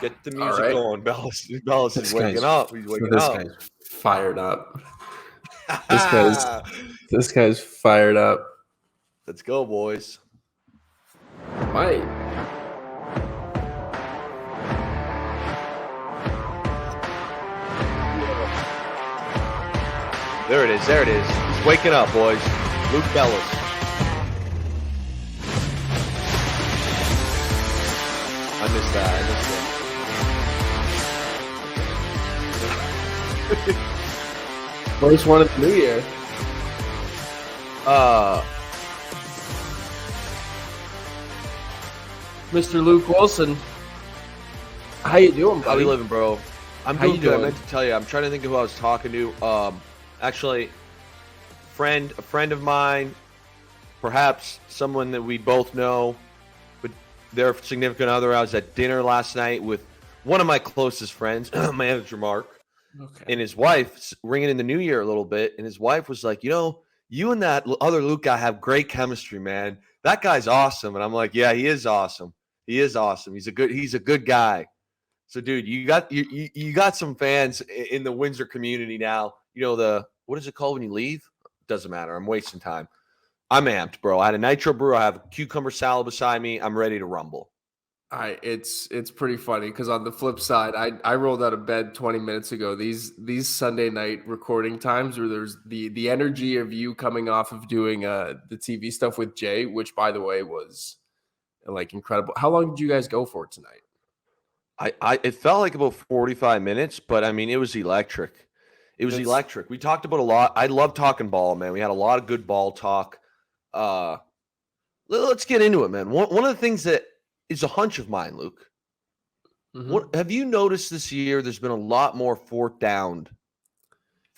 Get the All music right. going, Bellis. Bellis is waking up. He's waking This up. guy's fired up. This guy's fired up. Let's go, boys. Might. There it is. There it is. He's waking up, boys. Luke Bellis. I missed that. First one of the new year. Mr. Luke Willson. How you doing, buddy? How you living, bro? I'm How doing you good. I doing? meant to tell you. I'm trying to think of who I was talking to. Actually, a friend of mine, perhaps someone that we both know, but their significant other. I was at dinner last night with one of my closest friends, manager Mark, and his wife, ringing in the new year a little bit, and his wife was like, you and that other Luke guy have great chemistry, man. That guy's awesome. And I'm like, yeah, he is awesome. He is awesome. He's a good guy. So, dude, you got some fans in the Windsor community now. What is it called when you leave? Doesn't matter. I'm wasting time. I'm amped, bro. I had a nitro brew. I have a cucumber salad beside me. I'm ready to rumble. It's pretty funny because on the flip side, I rolled out of bed 20 minutes ago. These Sunday night recording times where there's the energy of you coming off of doing the TV stuff with Jay, which by the way was like incredible. How long did you guys go for tonight? It felt like about 45 minutes, but I mean, it was electric. Electric. We talked about a lot. I love talking ball, man. We had a lot of good ball talk. Let's get into it, man. One of the things that is a hunch of mine, Luke. Mm-hmm. What have you noticed this year? There's been a lot more fourth down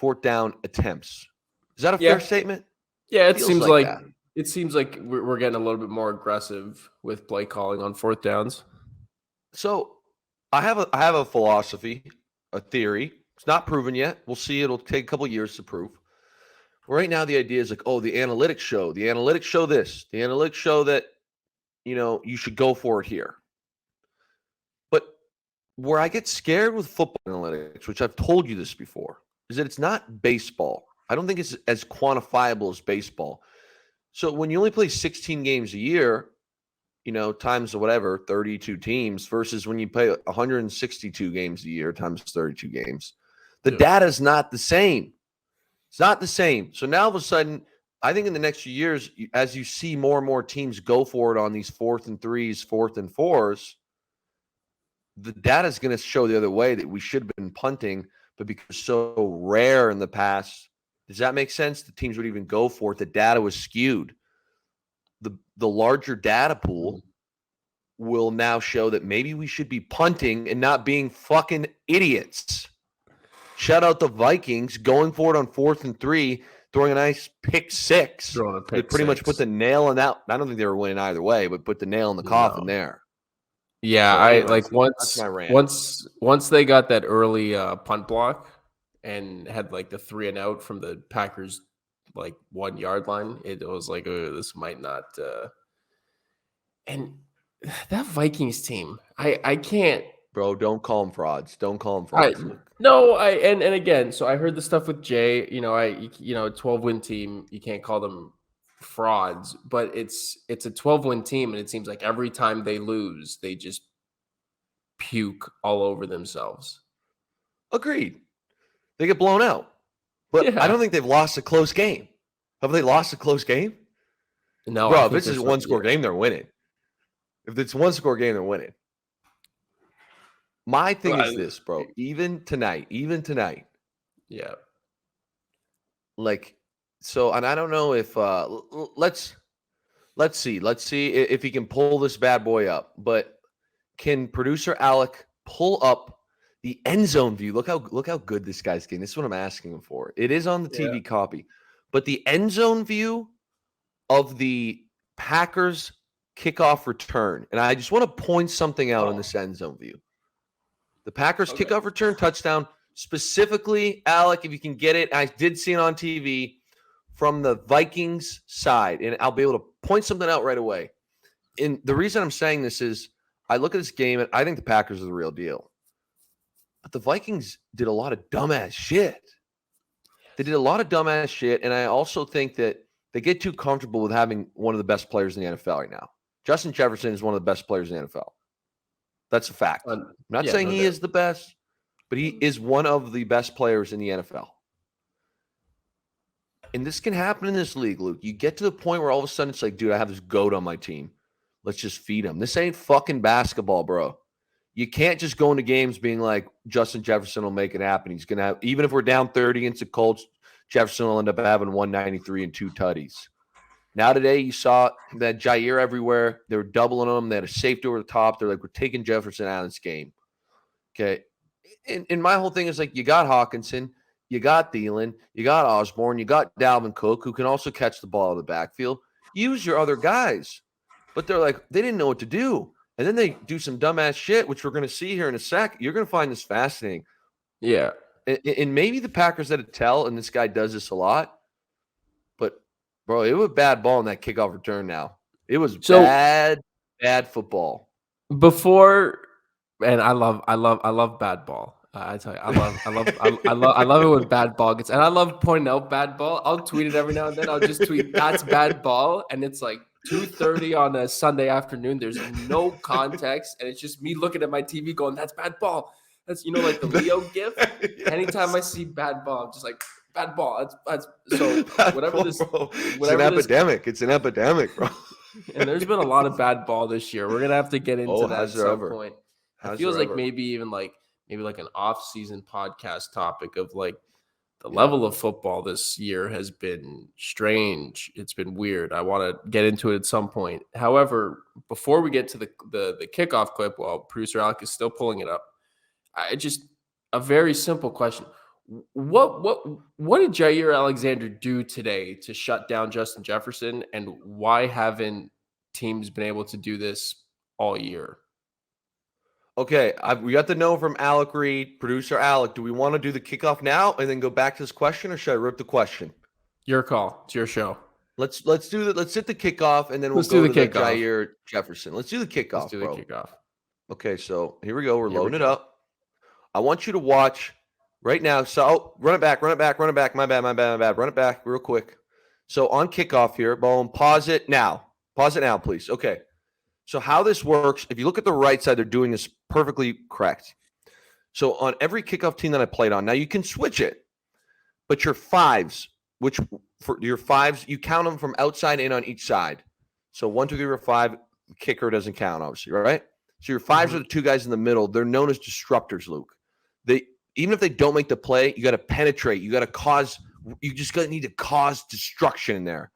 attempts. Is that a fair statement? Yeah, it seems like that. It seems like we're getting a little bit more aggressive with play calling on fourth downs. So I have a philosophy, a theory. It's not proven yet. We'll see. It'll take a couple years to prove. Right now, the idea is like, the analytics show. The analytics show this. The analytics show that, you should go for it here. But where I get scared with football analytics, which I've told you this before, is that it's not baseball. I don't think it's as quantifiable as baseball. So when you only play 16 games a year, times whatever, 32 teams, versus when you play 162 games a year times 32 games, the data is not the same. It's not the same. So now all of a sudden, I think in the next few years, as you see more and more teams go for it on these 4th and 3s, 4th and 4s, the data is going to show the other way that we should have been punting, but because it's so rare in the past, does that make sense? The teams would even go for it. The data was skewed. The larger data pool will now show that maybe we should be punting and not being fucking idiots. Shout out the Vikings going for it on 4th and 3, throwing a nice pick six. They pretty much put the nail in that. I don't think they were winning either way, but put the nail in the coffin there. Yeah, so anyways, that's my rant. Once they got that early punt block and had like the 3 and out from the Packers 1 yard line, it was like, this might not. And that Vikings team, I can't. Bro, don't call them frauds. Don't call them frauds. And again, so I heard the stuff with Jay. A 12-win team, you can't call them frauds, but it's a 12-win team, and it seems like every time they lose, they just puke all over themselves. Agreed. They get blown out, but I don't think they've lost a close game. Have they lost a close game? No, bro. If this is a one-score game, they're winning. If it's a one-score game, they're winning. My thing is this, bro. Even tonight. Yeah. So, and I don't know if let's see if he can pull this bad boy up. But can producer Alec pull up the end zone view? Look how good this guy's getting. This is what I'm asking him for. It is on the TV copy, but the end zone view of the Packers kickoff return, and I just want to point something out on this end zone view. The Packers kickoff return touchdown, specifically, Alec, if you can get it. I did see it on TV from the Vikings side, and I'll be able to point something out right away. And the reason I'm saying this is I look at this game and I think the Packers are the real deal. But the Vikings did a lot of dumbass shit. They did a lot of dumbass shit, and I also think that they get too comfortable with having one of the best players in the NFL right now. Justin Jefferson is one of the best players in the NFL. That's a fact. I'm not saying he is the best, but he is one of the best players in the NFL. And this can happen in this league, Luke. You get to the point where all of a sudden it's like, dude, I have this goat on my team. Let's just feed him. This ain't fucking basketball, bro. You can't just go into games being like, Justin Jefferson will make it happen. He's going to have, even if we're down 30 against the Colts, Jefferson will end up having 193 and 2 tutties. Now today, you saw that Jair everywhere. They were doubling him. They had a safety over the top. They're like, we're taking Jefferson out of this game. Okay. And my whole thing is like, you got Hawkinson, you got Thielen, you got Osborne, you got Dalvin Cook, who can also catch the ball out of the backfield. Use your other guys. But they're like, they didn't know what to do. And then they do some dumbass shit, which we're going to see here in a sec. You're going to find this fascinating. Yeah. And maybe the Packers had a tell, and this guy does this a lot. But, bro, it was bad ball in that kickoff return now. It was bad football. Before, and I love bad ball. I tell you, I love it when bad ball gets, and I love pointing out bad ball. I'll tweet it every now and then. I'll just tweet, that's bad ball. And it's like 2:30 on a Sunday afternoon. There's no context. And it's just me looking at my TV going, that's bad ball. That's, like the Leo gif. Yes. Anytime I see bad ball, I'm just like, bad ball. That's so whatever this. It's an epidemic. It's an epidemic, bro. And there's been a lot of bad ball this year. We're gonna have to get into that at some point. It feels like maybe even like an off-season podcast topic of like the level of football this year has been strange. It's been weird. I want to get into it at some point. However, before we get to the kickoff clip, while producer Alec is still pulling it up, a very simple question. What did Jair Alexander do today to shut down Justin Jefferson, and why haven't teams been able to do this all year? Okay, we got the no from Alec Reed, producer Alec. Do we want to do the kickoff now and then go back to this question, or should I rip the question? Your call. It's your show. Let's do that. Let's hit the kickoff, and then we'll go to the Jair Jefferson. Let's do the kickoff. Let's do the kickoff. Okay, so here we go. We're loading it up. I want you to watch right now. So run it back. My bad. Run it back real quick. So on kickoff here, boom, pause it now, please. Okay. So how this works, if you look at the right side, they're doing this perfectly correct. So on every kickoff team that I played on, now you can switch it, but your fives, you count them from outside in on each side. So 1, 2, 3, or 5, kicker doesn't count, obviously, right? So your fives are the two guys in the middle. They're known as disruptors, Luke. Even if they don't make the play, you got to penetrate. You just need to cause destruction in there.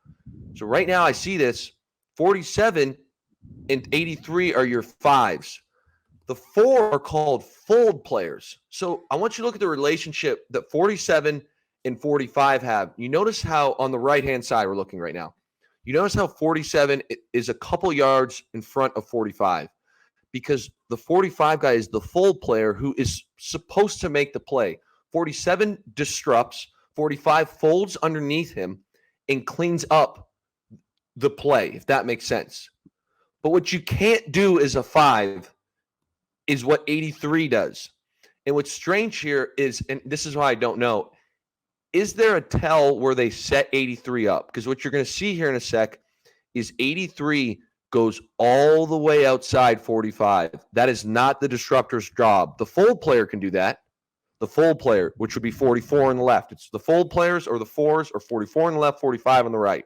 So right now I see this 47 and 83 are your fives. The 4 are called fold players. So I want you to look at the relationship that 47 and 45 have. You notice how on the right-hand side we're looking right now. You notice how 47 is a couple yards in front of 45. Because the 45 guy is the fold player who is supposed to make the play. 47 disrupts, 45 folds underneath him and cleans up the play, if that makes sense. But what you can't do as a 5 is what 83 does. And what's strange here is, and this is why I don't know, is there a tell where they set 83 up? Because what you're going to see here in a sec is 83 goes all the way outside 45. That is not the disruptor's job. The fold player can do that. The fold player, which would be 44 on the left. It's the fold players or the 4s or 44 on the left, 45 on the right.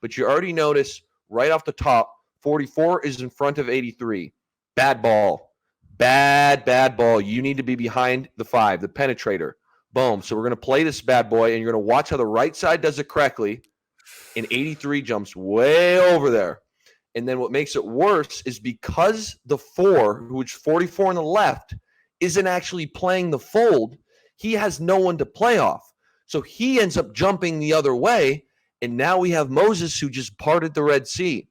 But you already notice right off the top, 44 is in front of 83. Bad ball. Bad ball. You need to be behind the 5, the penetrator. Boom. So we're going to play this bad boy, and you're going to watch how the right side does it correctly, and 83 jumps way over there. And then what makes it worse is because the 4, which 44 on the left, isn't actually playing the fold, he has no one to play off. So he ends up jumping the other way, and now we have Moses who just parted the Red Sea.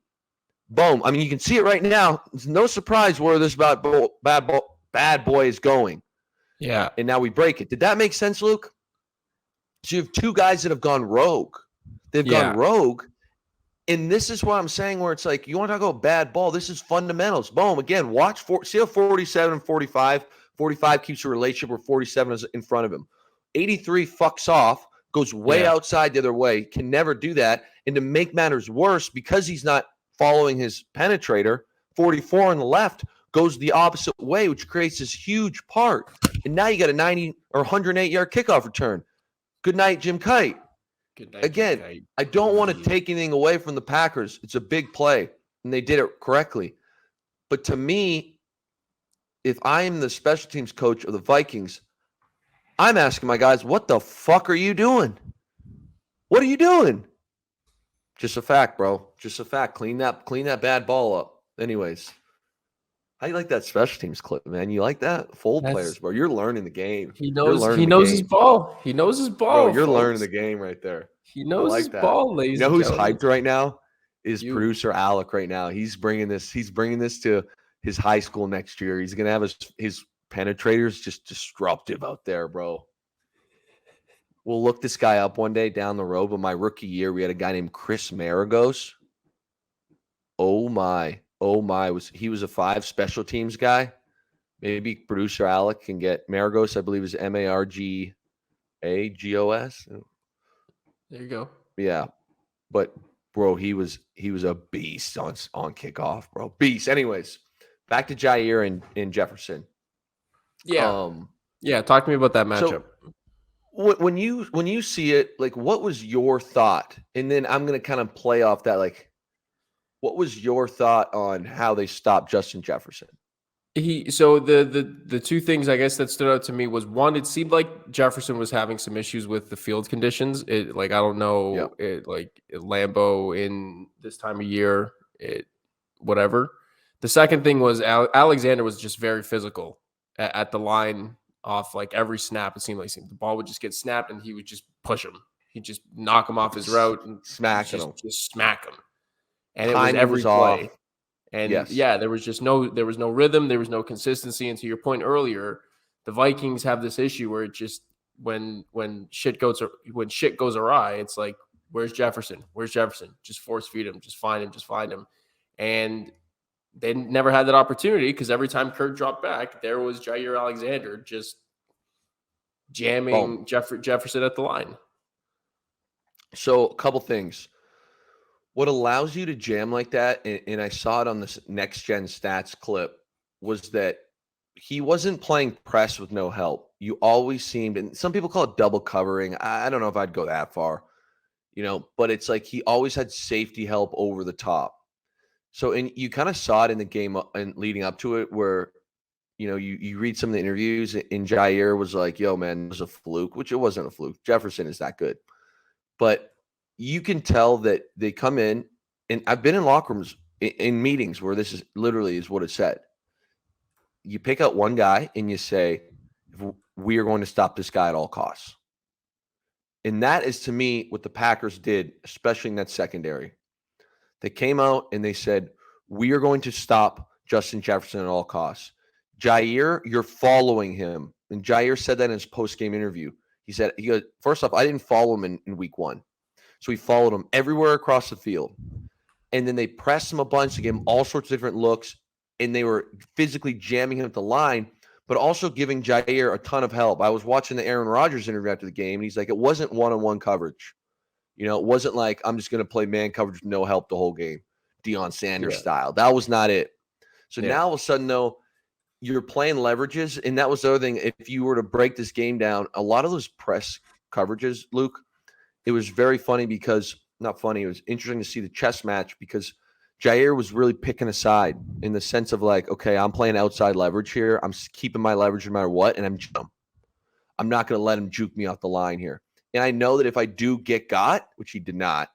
Boom. I mean, you can see it right now. It's no surprise where this bad boy is going. Yeah. And now we break it. Did that make sense, Luke? So you have 2 guys that have gone rogue. They've gone rogue. And this is what I'm saying, where it's like, you want to talk about bad ball. This is fundamentals. Boom. Again, see how 47, 45 keeps a relationship where 47 is in front of him. 83 fucks off, goes way outside the other way, can never do that. And to make matters worse, because he's not following his penetrator, 44 on the left goes the opposite way, which creates this huge part. And now you got a 90 or 108-yard kickoff return. Good night, Jim Kite. Good night, Again, Jim Kite. I don't want to take anything away from the Packers. It's a big play, and they did it correctly. But to me, if I am the special teams coach of the Vikings, I'm asking my guys, what the fuck are you doing? What are you doing? Just a fact, bro. Just a fact. Clean that bad ball up. Anyways, how you like that special teams clip, man? You like that? Full players, bro. You're learning the game. He knows his ball. He knows his ball. Bro, you're folks. learning the game right there. He knows like his that. ball, ladies. You know who's and gentlemen? hyped right now? Is producer Alec right now. He's bringing this to his high school next year. He's gonna have his penetrators just disruptive out there, bro. We'll look this guy up one day down the road. But my rookie year, we had a guy named Chris Maragos. Oh my. He was a 5 special teams guy. Maybe producer Alec can get Maragos, I believe, is Margagos. There you go. Yeah. But bro, he was a beast on kickoff, bro. Beast. Anyways, back to Jair and Jefferson. Yeah. Talk to me about that matchup. So when you see it, like, what was your thought? And then I'm gonna kind of play off that. Like, what was your thought on how they stopped Justin Jefferson? So the two things I guess that stood out to me was, one, it seemed like Jefferson was having some issues with the field conditions. It, like, I don't know, Lambeau in this time of year, whatever. The second thing was Alexander was just very physical at the line off, like, every snap. It seemed like the ball would just get snapped and he would just push him. He'd just knock him off his route and smack him. And it was every play. Off. And there was no rhythm, there was no consistency. And to your point earlier, the Vikings have this issue where it just when shit goes awry, it's like, where's Jefferson? Where's Jefferson? Just force feed him, just find him. And they never had that opportunity because every time Kurt dropped back, there was Jair Alexander just jamming Jefferson at the line. So a couple things. What allows you to jam like that, and I saw it on this Next Gen Stats clip, was that he wasn't playing press with no help. You always seemed, and some people call it double covering. I don't know if I'd go that far, but it's like he always had safety help over the top. So, and you kind of saw it in the game and leading up to it where, you read some of the interviews and Jair was like, yo, man, it was a fluke, which it wasn't a fluke. Jefferson is that good. But you can tell that they come in, and I've been in locker rooms in meetings where this is literally is what it said. You pick out one guy and you say, we are going to stop this guy at all costs. And that is, to me, what the Packers did, especially in that secondary. They came out and they said, we are going to stop Justin Jefferson at all costs. Jair, you're following him. And Jair said that in his post-game interview. He goes, first off, I didn't follow him in week 1. So we followed him everywhere across the field. And then they pressed him a bunch to give him all sorts of different looks. And they were physically jamming him at the line, but also giving Jair a ton of help. I was watching the Aaron Rodgers interview after the game, and he's like, it wasn't one-on-one coverage. It wasn't like, I'm just going to play man coverage with no help the whole game, Deion Sanders style. That was not it. So now all of a sudden, though, you're playing leverages. And that was the other thing. If you were to break this game down, a lot of those press coverages, Luke, it was very funny because, not funny, it was interesting to see the chess match because Jair was really picking a side in the sense of like, okay, I'm playing outside leverage here. I'm keeping my leverage no matter what, and I'm not going to let him juke me off the line here. And I know that if I do get got, which he did not,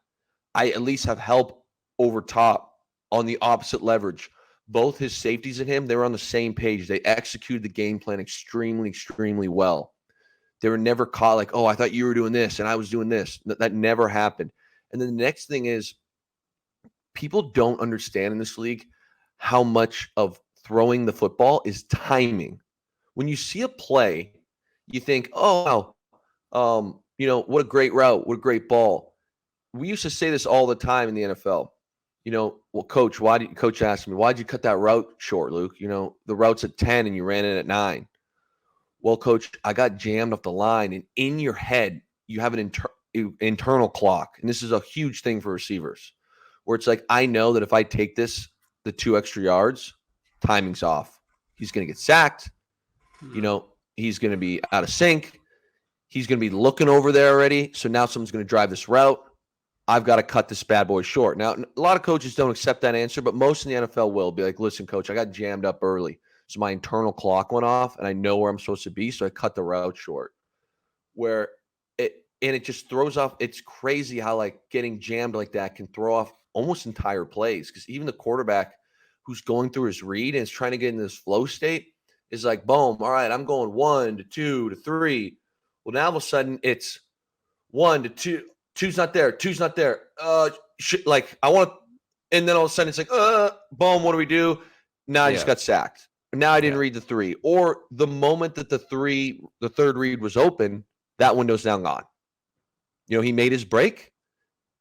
I at least have help over top on the opposite leverage. Both his safeties and him, they were on the same page. They executed the game plan extremely, extremely well. They were never caught like, oh, I thought you were doing this and I was doing this. That never happened. And then the next thing is, people don't understand in this league how much of throwing the football is timing. When you see a play, you think, oh, wow, what a great route, what a great ball. we used to say this all the time in the NFL. Well, coach, coach asked me, why'd you cut that route short, Luke? The route's at 10 and you ran it at 9. Well, coach, I got jammed off the line, and in your head, you have an internal clock. And this is a huge thing for receivers where it's like, I know that if I take the 2 extra yards, timing's off. He's going to get sacked. He's going to be out of sync. He's going to be looking over there already. So now someone's going to drive this route. I've got to cut this bad boy short. Now, a lot of coaches don't accept that answer, but most in the NFL will be like, listen, coach, I got jammed up early. So my internal clock went off and I know where I'm supposed to be. So I cut the route short it just throws off. It's crazy how like getting jammed like that can throw off almost entire plays. Because even the quarterback who's going through his read and is trying to get in this flow state is like, boom, all right, I'm going 1 to 2 to 3. Well, now all of a sudden it's 1 to 2. 2's not there. 2's not there. Like I want, and then all of a sudden it's like, boom, what do we do? Now I just got sacked. Now I didn't read the 3. Or the moment that the third read was open, that window's now gone. He made his break.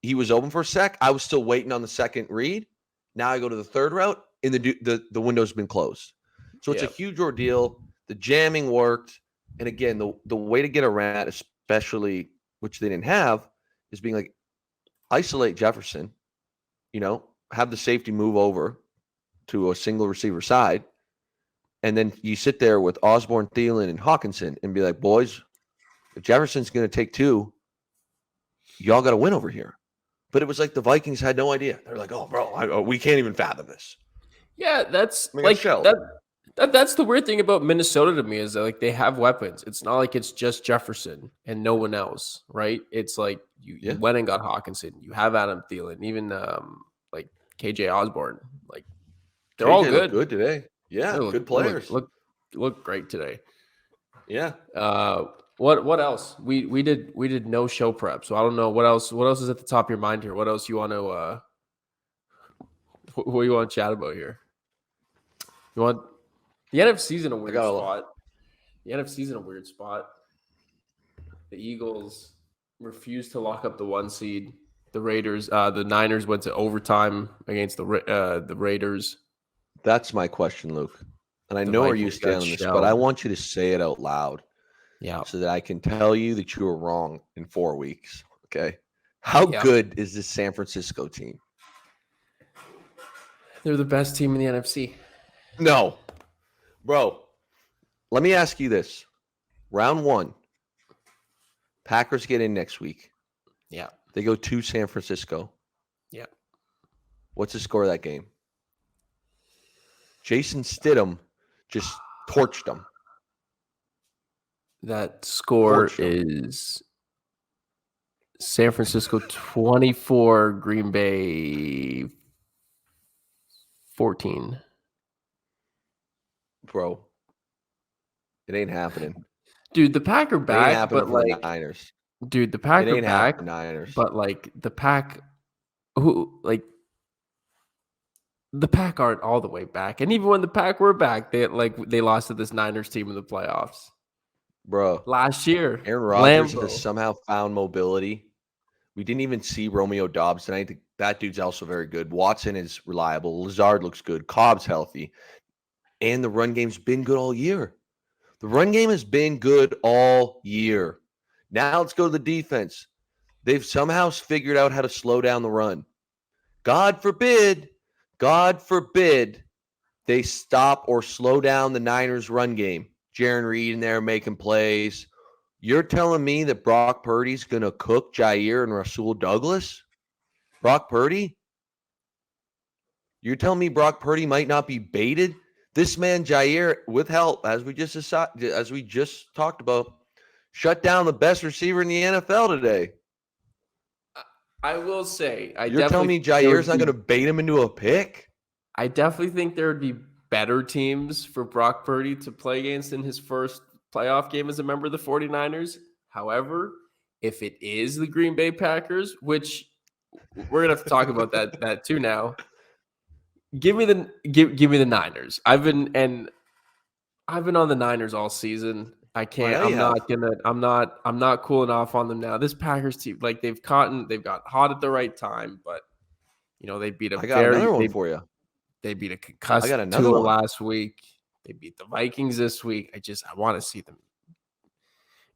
He was open for a sec. I was still waiting on the second read. Now I go to the third route, and the window's been closed. So it's a huge ordeal. The jamming worked. And again, the way to get around, especially, which they didn't have, is being like, isolate Jefferson, have the safety move over to a single receiver side. And then you sit there with Osborne, Thielen, and Hawkinson and be like, boys, if Jefferson's going to take 2, y'all got to win over here. But it was like the Vikings had no idea. They're like, oh, bro, we can't even fathom this. Yeah, that's that's the weird thing about Minnesota to me is that, like, they have weapons. It's not like it's just Jefferson and no one else, right? It's like you went and got Hawkinson. You have Adam Thielen, even like KJ Osborne. Like they're all good. Good today. Yeah, good players. Look great today. Yeah. What else? We did no show prep, so I don't know what else is at the top of your mind here. What else you want to what you want to chat about here? You want the NFC's in a weird spot. The NFC's in a weird spot. The Eagles refused to lock up the 1 seed. The Niners went to overtime against the Raiders. That's my question, Luke. And I know where you stand on this, but I want you to say it out loud. Yeah. So that I can tell you that you were wrong in 4 weeks. Okay. How good is this San Francisco team? They're the best team in the NFC. No. Bro, let me ask you this. Round 1. Packers get in next week. Yeah. They go to San Francisco. Yeah. What's the score of that game? Jason Stidham just torched them. That score is San Francisco 24, Green Bay 14. Bro, it ain't happening. Dude, the Pack are back, but like the Niners. Dude, the Pack are back, Niners. But like the Pack, the Pack aren't all the way back, and even when the Pack were back, they lost to this Niners team in the playoffs. Bro, last year, Aaron Rodgers has somehow found mobility. We didn't even see Romeo Doubs tonight. That dude's also very good. Watson is reliable. Lazard looks good. Cobb's healthy. And the run game's been good all year. The run game has been good all year. Now let's go to the defense. They've somehow figured out how to slow down the run. God forbid they stop or slow down the Niners' run game. Jaron Reed in there making plays. You're telling me that Brock Purdy's going to cook Jair and Rasul Douglas? Brock Purdy? You're telling me Brock Purdy might not be baited? This man, Jair, with help, as we just talked about, shut down the best receiver in the NFL today. I will say, you're telling me Jair's not going to bait him into a pick? I definitely think there would be better teams for Brock Purdy to play against in his first playoff game as a member of the 49ers. However, if it is the Green Bay Packers, which we're going to have to talk about that too now, give me the Niners. I've been on the Niners all season. I I can't. know you have. I'm not cooling off on them now. This Packers team, like they've got hot at the right time, but they beat a I got another one they for you. they beat a I concussed got another Tua one. last week. They beat the Vikings this week. I want to see them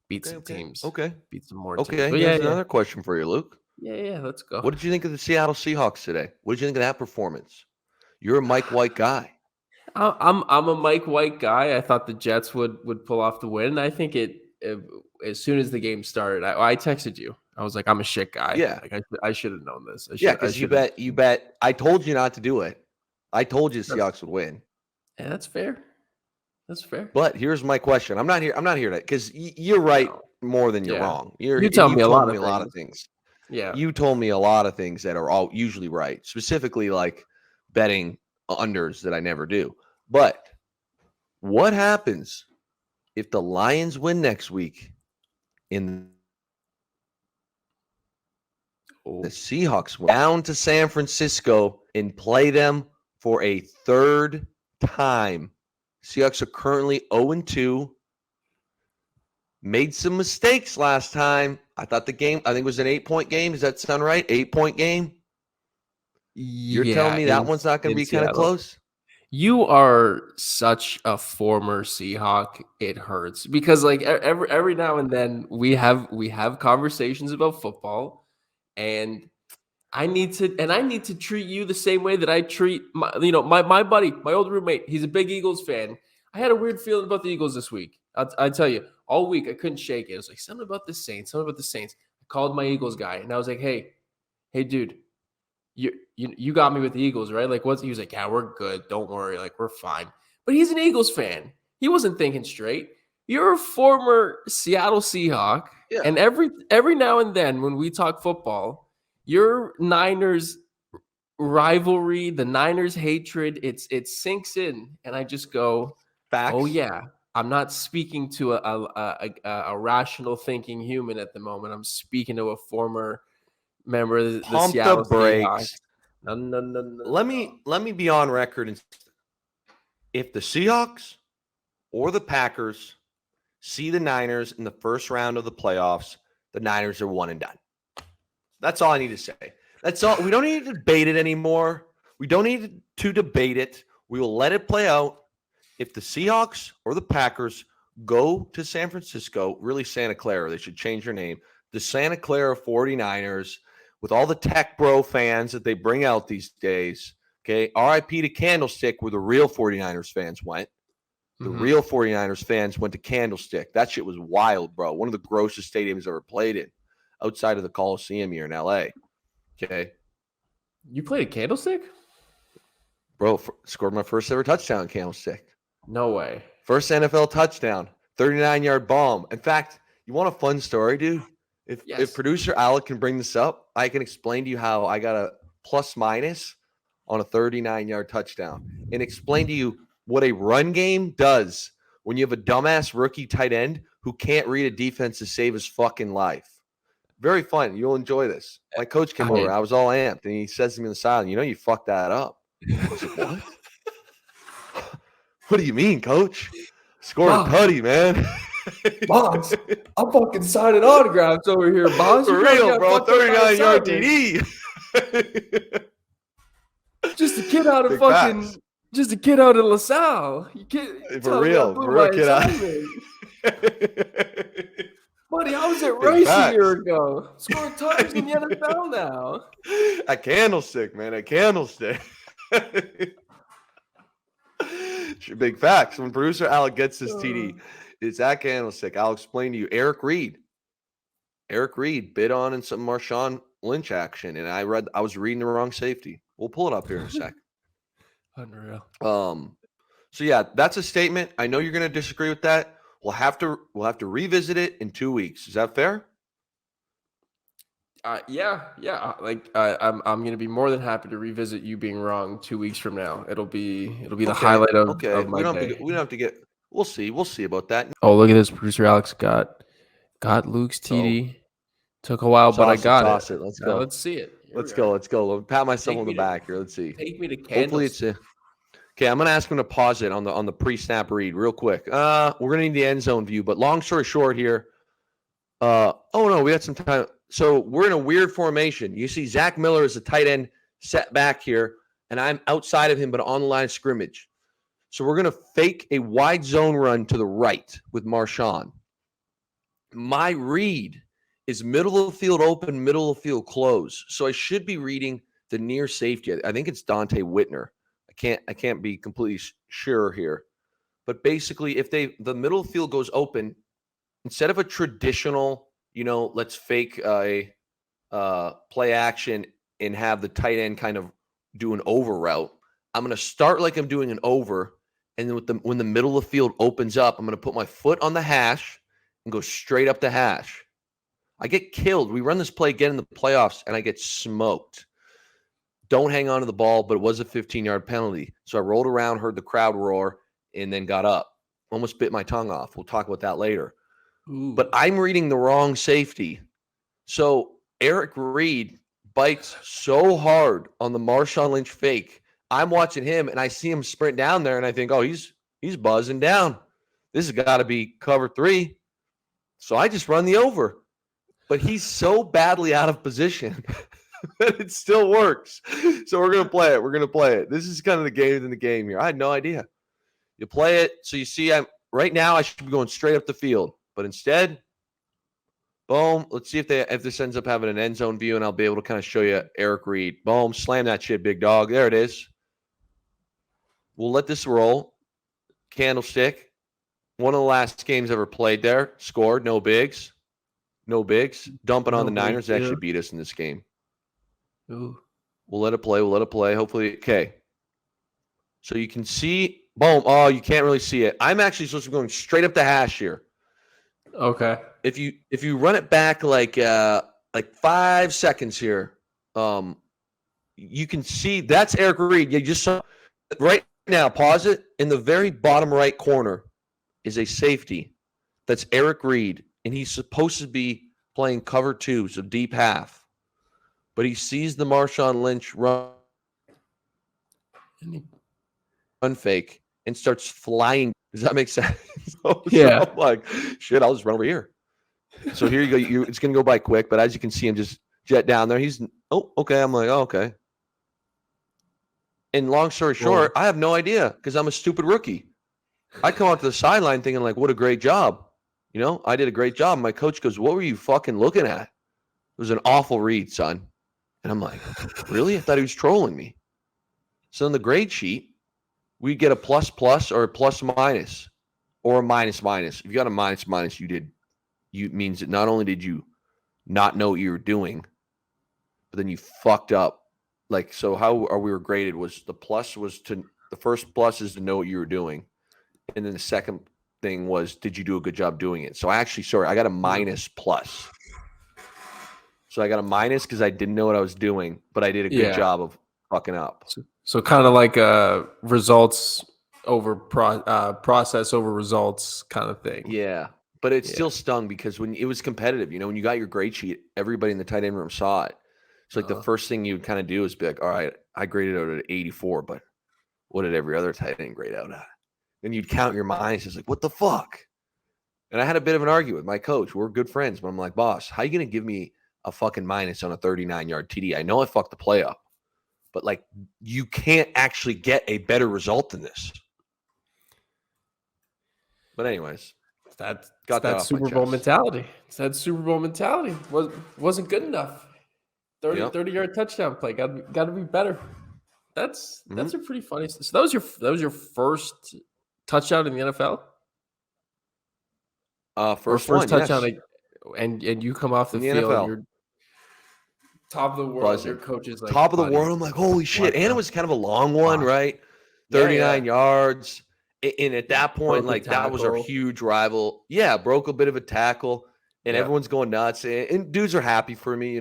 beat some teams, Okay. beat some more teams. Okay. But Here's another question for you, Luke. yeah. Let's go. What did you think of the Seattle Seahawks today? What did you think of that performance? You're a Mike White guy. I'm a Mike White guy. I thought the Jets would pull off the win. I think as soon as the game started, I texted you. I was like, I'm a shit guy. Yeah. Like I should have known this. Yeah, I because you should have. bet. I told you not to do it. I told you the That's, Seahawks would win. yeah, that's fair. That's fair. But here's my question. I'm not here to because you're right No. more than you're Yeah. wrong. You tell me You've a told lot me of a lot of things. things. Yeah. You told me a lot of things that are all usually right, specifically like betting unders that I never do. But what happens if the Lions win next week in the Seahawks went down to San Francisco and play them for a third time? Seahawks are currently 0-2. Made some mistakes last time. I thought the game, I think it was an 8-point game. Does that sound right? 8-point game. You're telling me that one's not going to be kind of close? You are such a former Seahawk. It hurts because like every now and then we have conversations about football, and I need to treat you the same way that I treat my buddy, my old roommate. He's a big Eagles fan. I had a weird feeling about the Eagles this week. I tell you, all week I couldn't shake it. It was like something about the Saints. I called my Eagles guy and I was like, hey, dude, you got me with the Eagles, right? Like, what's he was like, yeah, we're good. Don't worry, like we're fine. But he's an Eagles fan. He wasn't thinking straight. You're a former Seattle Seahawk, Yeah. and every now and then when we talk football, your Niners rivalry, the Niners hatred, it sinks in, and I just go, Facts. oh yeah. I'm not speaking to a rational thinking human at the moment. I'm speaking to a former member of the Pump Seattle the brakes. Seahawks. No. Let me be on record. And if the Seahawks or the Packers see the Niners in the first round of the playoffs, the Niners are one and done. That's all I need to say. That's all. We don't need to debate it anymore. We don't need to debate it. We will let it play out. If the Seahawks or the Packers go to San Francisco, really Santa Clara, they should change their name, the Santa Clara 49ers, with all the tech bro fans that they bring out these days, okay, RIP to Candlestick, where the real 49ers fans went. The real 49ers fans went to Candlestick. That shit was wild, bro. One of the grossest stadiums I've ever played in, outside of the Coliseum here in LA. Okay. You played a Candlestick? Bro, scored my first ever touchdown in Candlestick. No way. First NFL touchdown, 39-yard bomb. In fact, you want a fun story, dude? If producer Alec can bring this up, I can explain to you how I got a plus minus on a 39-yard touchdown and explain to you what a run game does when you have a dumbass rookie tight end who can't read a defense to save his fucking life. Very fun. You'll enjoy this. My coach came over. I was all amped, and he says to me in the silence, you fucked that up. I was like, what? What do you mean, coach? Scored a tutty, man. Boss, I'm fucking signing autographs over here, boss. For real, bro. 39-yard TD. Just a kid out of just a kid out of LaSalle. You can't. For real kid out. Buddy, I was at Rice a year ago. Scoring touchdowns in the NFL now. A Candlestick, man. A Candlestick. Big facts. When producer Alec gets this TD, it's at Candlestick. I'll explain to you. Eric Reed bid on in some Marshawn Lynch action, and I was reading the wrong safety. We'll pull it up here in a sec. Unreal. So yeah, that's a statement. I know you're going to disagree with that. We'll have to revisit it in 2 weeks. Is that fair? Yeah. I'm gonna be more than happy to revisit you being wrong 2 weeks from now. It'll be the highlight of my day. We don't have to get. We'll see about that. Oh, look at this! Producer Alex got Luke's TD. Took a while, but I got it. Let's go. Let's see it. Let's go. Let's go. Pat myself on the back here. Let's see. Take me to Hopefully it's Okay, I'm gonna ask him to pause it on the pre-snap read real quick. We're gonna need the end zone view, but long story short here. Oh no, we got some time. So we're in a weird formation. You see Zach Miller is a tight end set back here, and I'm outside of him, but on the line of scrimmage. So we're gonna fake a wide zone run to the right with Marshawn. My read is middle of the field open, middle of the field close. So I should be reading the near safety. I think it's Dante Whitner. I can't be completely sure here. But basically, if the middle of the field goes open, instead of a traditional, let's fake a play action and have the tight end kind of do an over route, I'm going to start like I'm doing an over. And then when the middle of the field opens up, I'm going to put my foot on the hash and go straight up the hash. I get killed. We run this play again in the playoffs, and I get smoked. Don't hang on to the ball, but it was a 15-yard penalty. So I rolled around, heard the crowd roar, and then got up. Almost bit my tongue off. We'll talk about that later. Ooh. But I'm reading the wrong safety. So Eric Reed bites so hard on the Marshawn Lynch fake. I'm watching him, and I see him sprint down there, and I think, oh, he's buzzing down. This has got to be cover 3. So I just run the over. But he's so badly out of position that it still works. So we're going to play it. This is kind of the game within the game here. I had no idea. You play it. So you see, right now I should be going straight up the field. But instead, boom. Let's see if this ends up having an end zone view, and I'll be able to kind of show you Eric Reed. Boom. Slam that shit, big dog. There it is. We'll let this roll. Candlestick. One of the last games ever played there. Scored. No bigs. Dumping on the Niners. They actually beat us in this game. Ooh. We'll let it play. Hopefully. Okay. So you can see. Boom. Oh, you can't really see it. I'm actually supposed to be going straight up the hash here. Okay. If you run it back like 5 seconds here, you can see that's Eric Reed. You just saw right now. Pause it. In the very bottom right corner is a safety. That's Eric Reed, and he's supposed to be playing cover 2, so deep half. But he sees the Marshawn Lynch run fake and starts flying. Does that make sense? Yeah. So I'm like, shit, I'll just run over here. So here you go. It's going to go by quick, but as you can see him just jet down there, okay. I'm like, oh, okay. And long story short, I have no idea because I'm a stupid rookie. I come out to the sideline thinking like, what a great job. I did a great job. My coach goes, what were you fucking looking at? It was an awful read, son. And I'm like, really? I thought he was trolling me. So in the grade sheet, we get a plus or a plus minus or a minus. If you got a minus, means that not only did you not know what you were doing, but then you fucked up. Like, so how we were graded was the first plus is to know what you were doing. And then the second thing was, did you do a good job doing it? So I got a minus plus. So I got a minus because I didn't know what I was doing, but I did a good job of fucking up. So kind of like results over process over results kind of thing. Yeah. But it still stung because when it was competitive, when you got your grade sheet, everybody in the tight end room saw it. So like the first thing you would kind of do is be like, all right, I graded out at 84, but what did every other tight end grade out at? Then you'd count your minuses like, what the fuck? And I had a bit of an argument with my coach. We're good friends, but I'm like, boss, how are you going to give me a fucking minus on a 39-yard TD? I know I fucked the play up, but like you can't actually get a better result than this. But anyways, that's got that Super Bowl mentality. It's that Super Bowl mentality. Wasn't good enough. 30-yard touchdown play. Got to be better. That's a pretty funny. So that was your first touchdown in the NFL. First touchdown, yes. and you come off the field. NFL. You're top of the world. Buzzing. Your coach is like top of the world. I'm like, holy shit! And it was kind of a long one, right? 39 yards. And at that point, like that was our huge rival. Yeah, broke a bit of a tackle, and everyone's going nuts. And dudes are happy for me,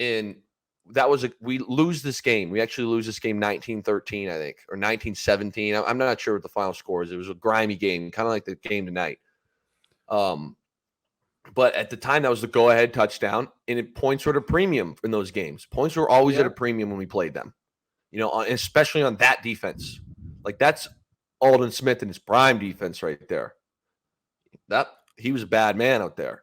And that was we lose this game. We actually lose this game 19-13, I think, or 19-17. I'm not sure what the final score is. It was a grimy game, kind of like the game tonight. But at the time, that was the go-ahead touchdown, and points were at a premium in those games. Points were always at a premium when we played them, especially on that defense. Like that's Alden Smith in his prime defense right there. That he was a bad man out there.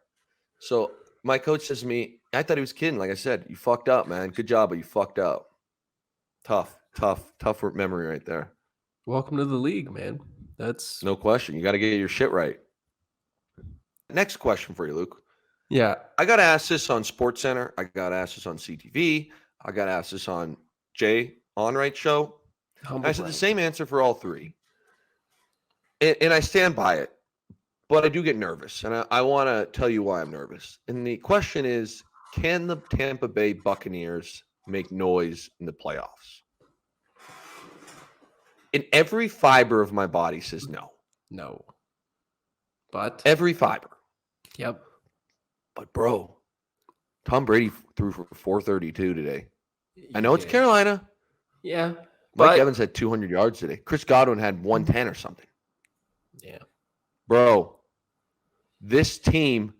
So my coach says to me, I thought he was kidding. Like I said, you fucked up, man. Good job, but you fucked up. Tough memory right there. Welcome to the league, man. That's no question. You got to get your shit right. Next question for you, Luke. Yeah. I got asked this on SportsCenter. I got asked this on CTV. I got asked this on Jay Onright show. I said the same answer for all three. And I stand by it. But I do get nervous. And I want to tell you why I'm nervous. And the question is, can the Tampa Bay Buccaneers make noise in the playoffs? And every fiber of my body says no. No. But every fiber. Yep. But bro, Tom Brady threw for 432 today. I know it's Carolina. Yeah. Mike Evans had 200 yards today. Chris Godwin had 110 or something. Yeah. Bro, this team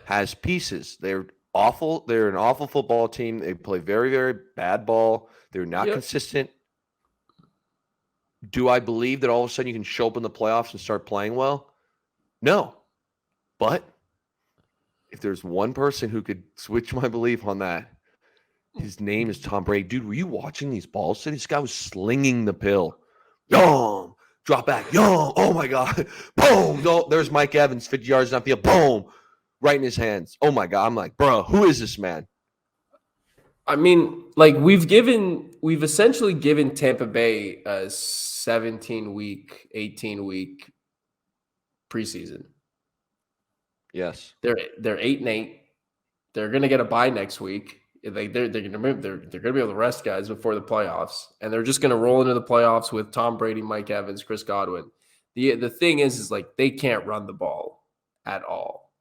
has pieces. They're awful. They're an awful football team. They play very, very bad ball. They're not consistent. Do I believe that all of a sudden you can show up in the playoffs and start playing well? No. But if there's one person who could switch my belief on that, his name is Tom Brady. Dude, were you watching these balls today? This guy was slinging the pill. Yum. Drop back. Yum. Oh, my God. Boom. No, there's Mike Evans, 50 yards downfield. Boom. Right in his hands. Oh, my God. I'm like, bro, who is this man? I mean, like we've essentially given Tampa Bay a 17-week, 18-week preseason. Yes. They're 8-8. They're gonna get a bye next week. Like they're gonna be able to rest guys before the playoffs, and they're just gonna roll into the playoffs with Tom Brady, Mike Evans, Chris Godwin. The thing is like they can't run the ball at all.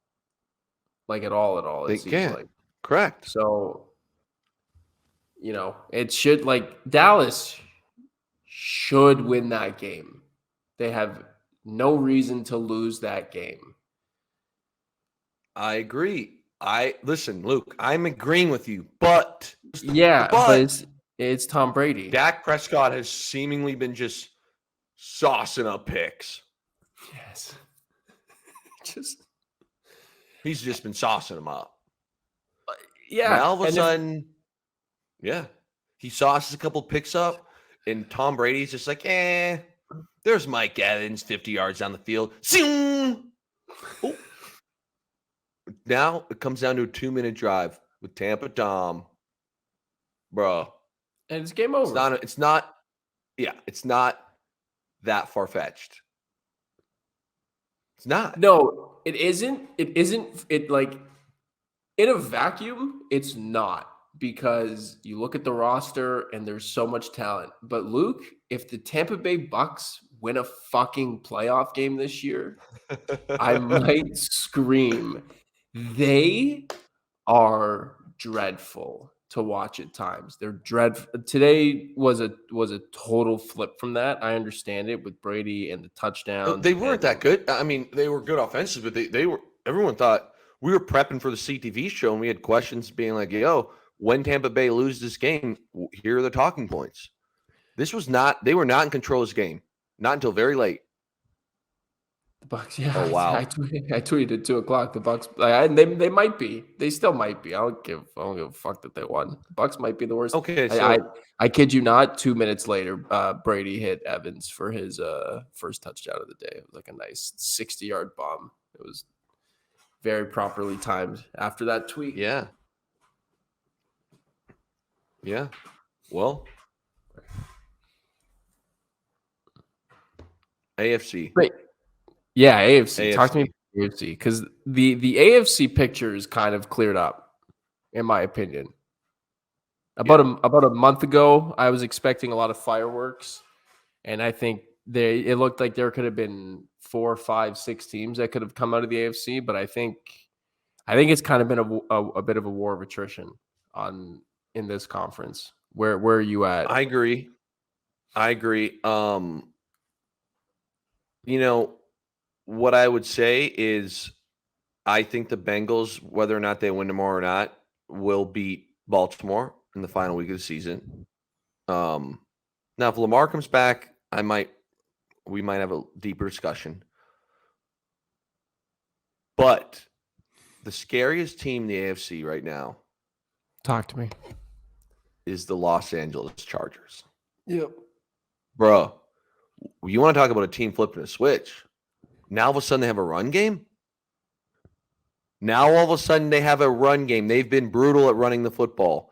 Like at all. They can't. Like. Correct. So it should Dallas should win that game. They have no reason to lose that game. I agree. Listen, Luke, I'm agreeing with you, but it's Tom Brady. Dak Prescott has seemingly been just saucing up picks. Yes. He's just been saucing them up. Yeah. Now all of a sudden, he sauces a couple picks up, and Tom Brady's just like, there's Mike Evans, 50 yards down the field. Oh. Now it comes down to a 2-minute drive with Tampa Tom. Bro. And it's game over. It's not that far-fetched. It's not. No, it isn't. It isn't. It in a vacuum, it's not, because you look at the roster and there's so much talent. But Luke, if the Tampa Bay Bucks win a fucking playoff game this year, I might scream. They are dreadful to watch at times. They're dreadful. Today was a total flip from that. I understand it with Brady and the touchdown. They weren't that good. I mean, they were good offensive, but they were. Everyone thought we were prepping for the CTV show, and we had questions being like, "Yo, when Tampa Bay loses this game, here are the talking points." This was not. They were not in control of this game, not until very late. The Bucks, yeah. Oh wow! I tweeted at 2:00. The Bucks, they might be. They still might be. I don't give a fuck that they won. The Bucks might be the worst. Okay, so I kid you not. 2 minutes later, Brady hit Evans for his first touchdown of the day. It was like a nice 60-yard bomb. It was very properly timed after that tweet. Yeah. Yeah. Well, AFC. Great. Yeah, AFC. Talk to me about AFC, because the AFC picture is kind of cleared up, in my opinion. About a month ago, I was expecting a lot of fireworks, and I think it looked like there could have been 4, 5, 6 teams that could have come out of the AFC, but I think it's kind of been a bit of a war of attrition in this conference. Where are you at? I agree. What I would say is I think the Bengals, whether or not they win tomorrow or not, will beat Baltimore in the final week of the season. Now, if Lamar comes back, I might We might have a deeper discussion. But the scariest team in the AFC right now Talk to me. is the Los Angeles Chargers. Yep. Bro, you want to talk about a team flipping a switch? Now all of a sudden they have a run game? Now all of a sudden they have a run game. They've been brutal at running the football.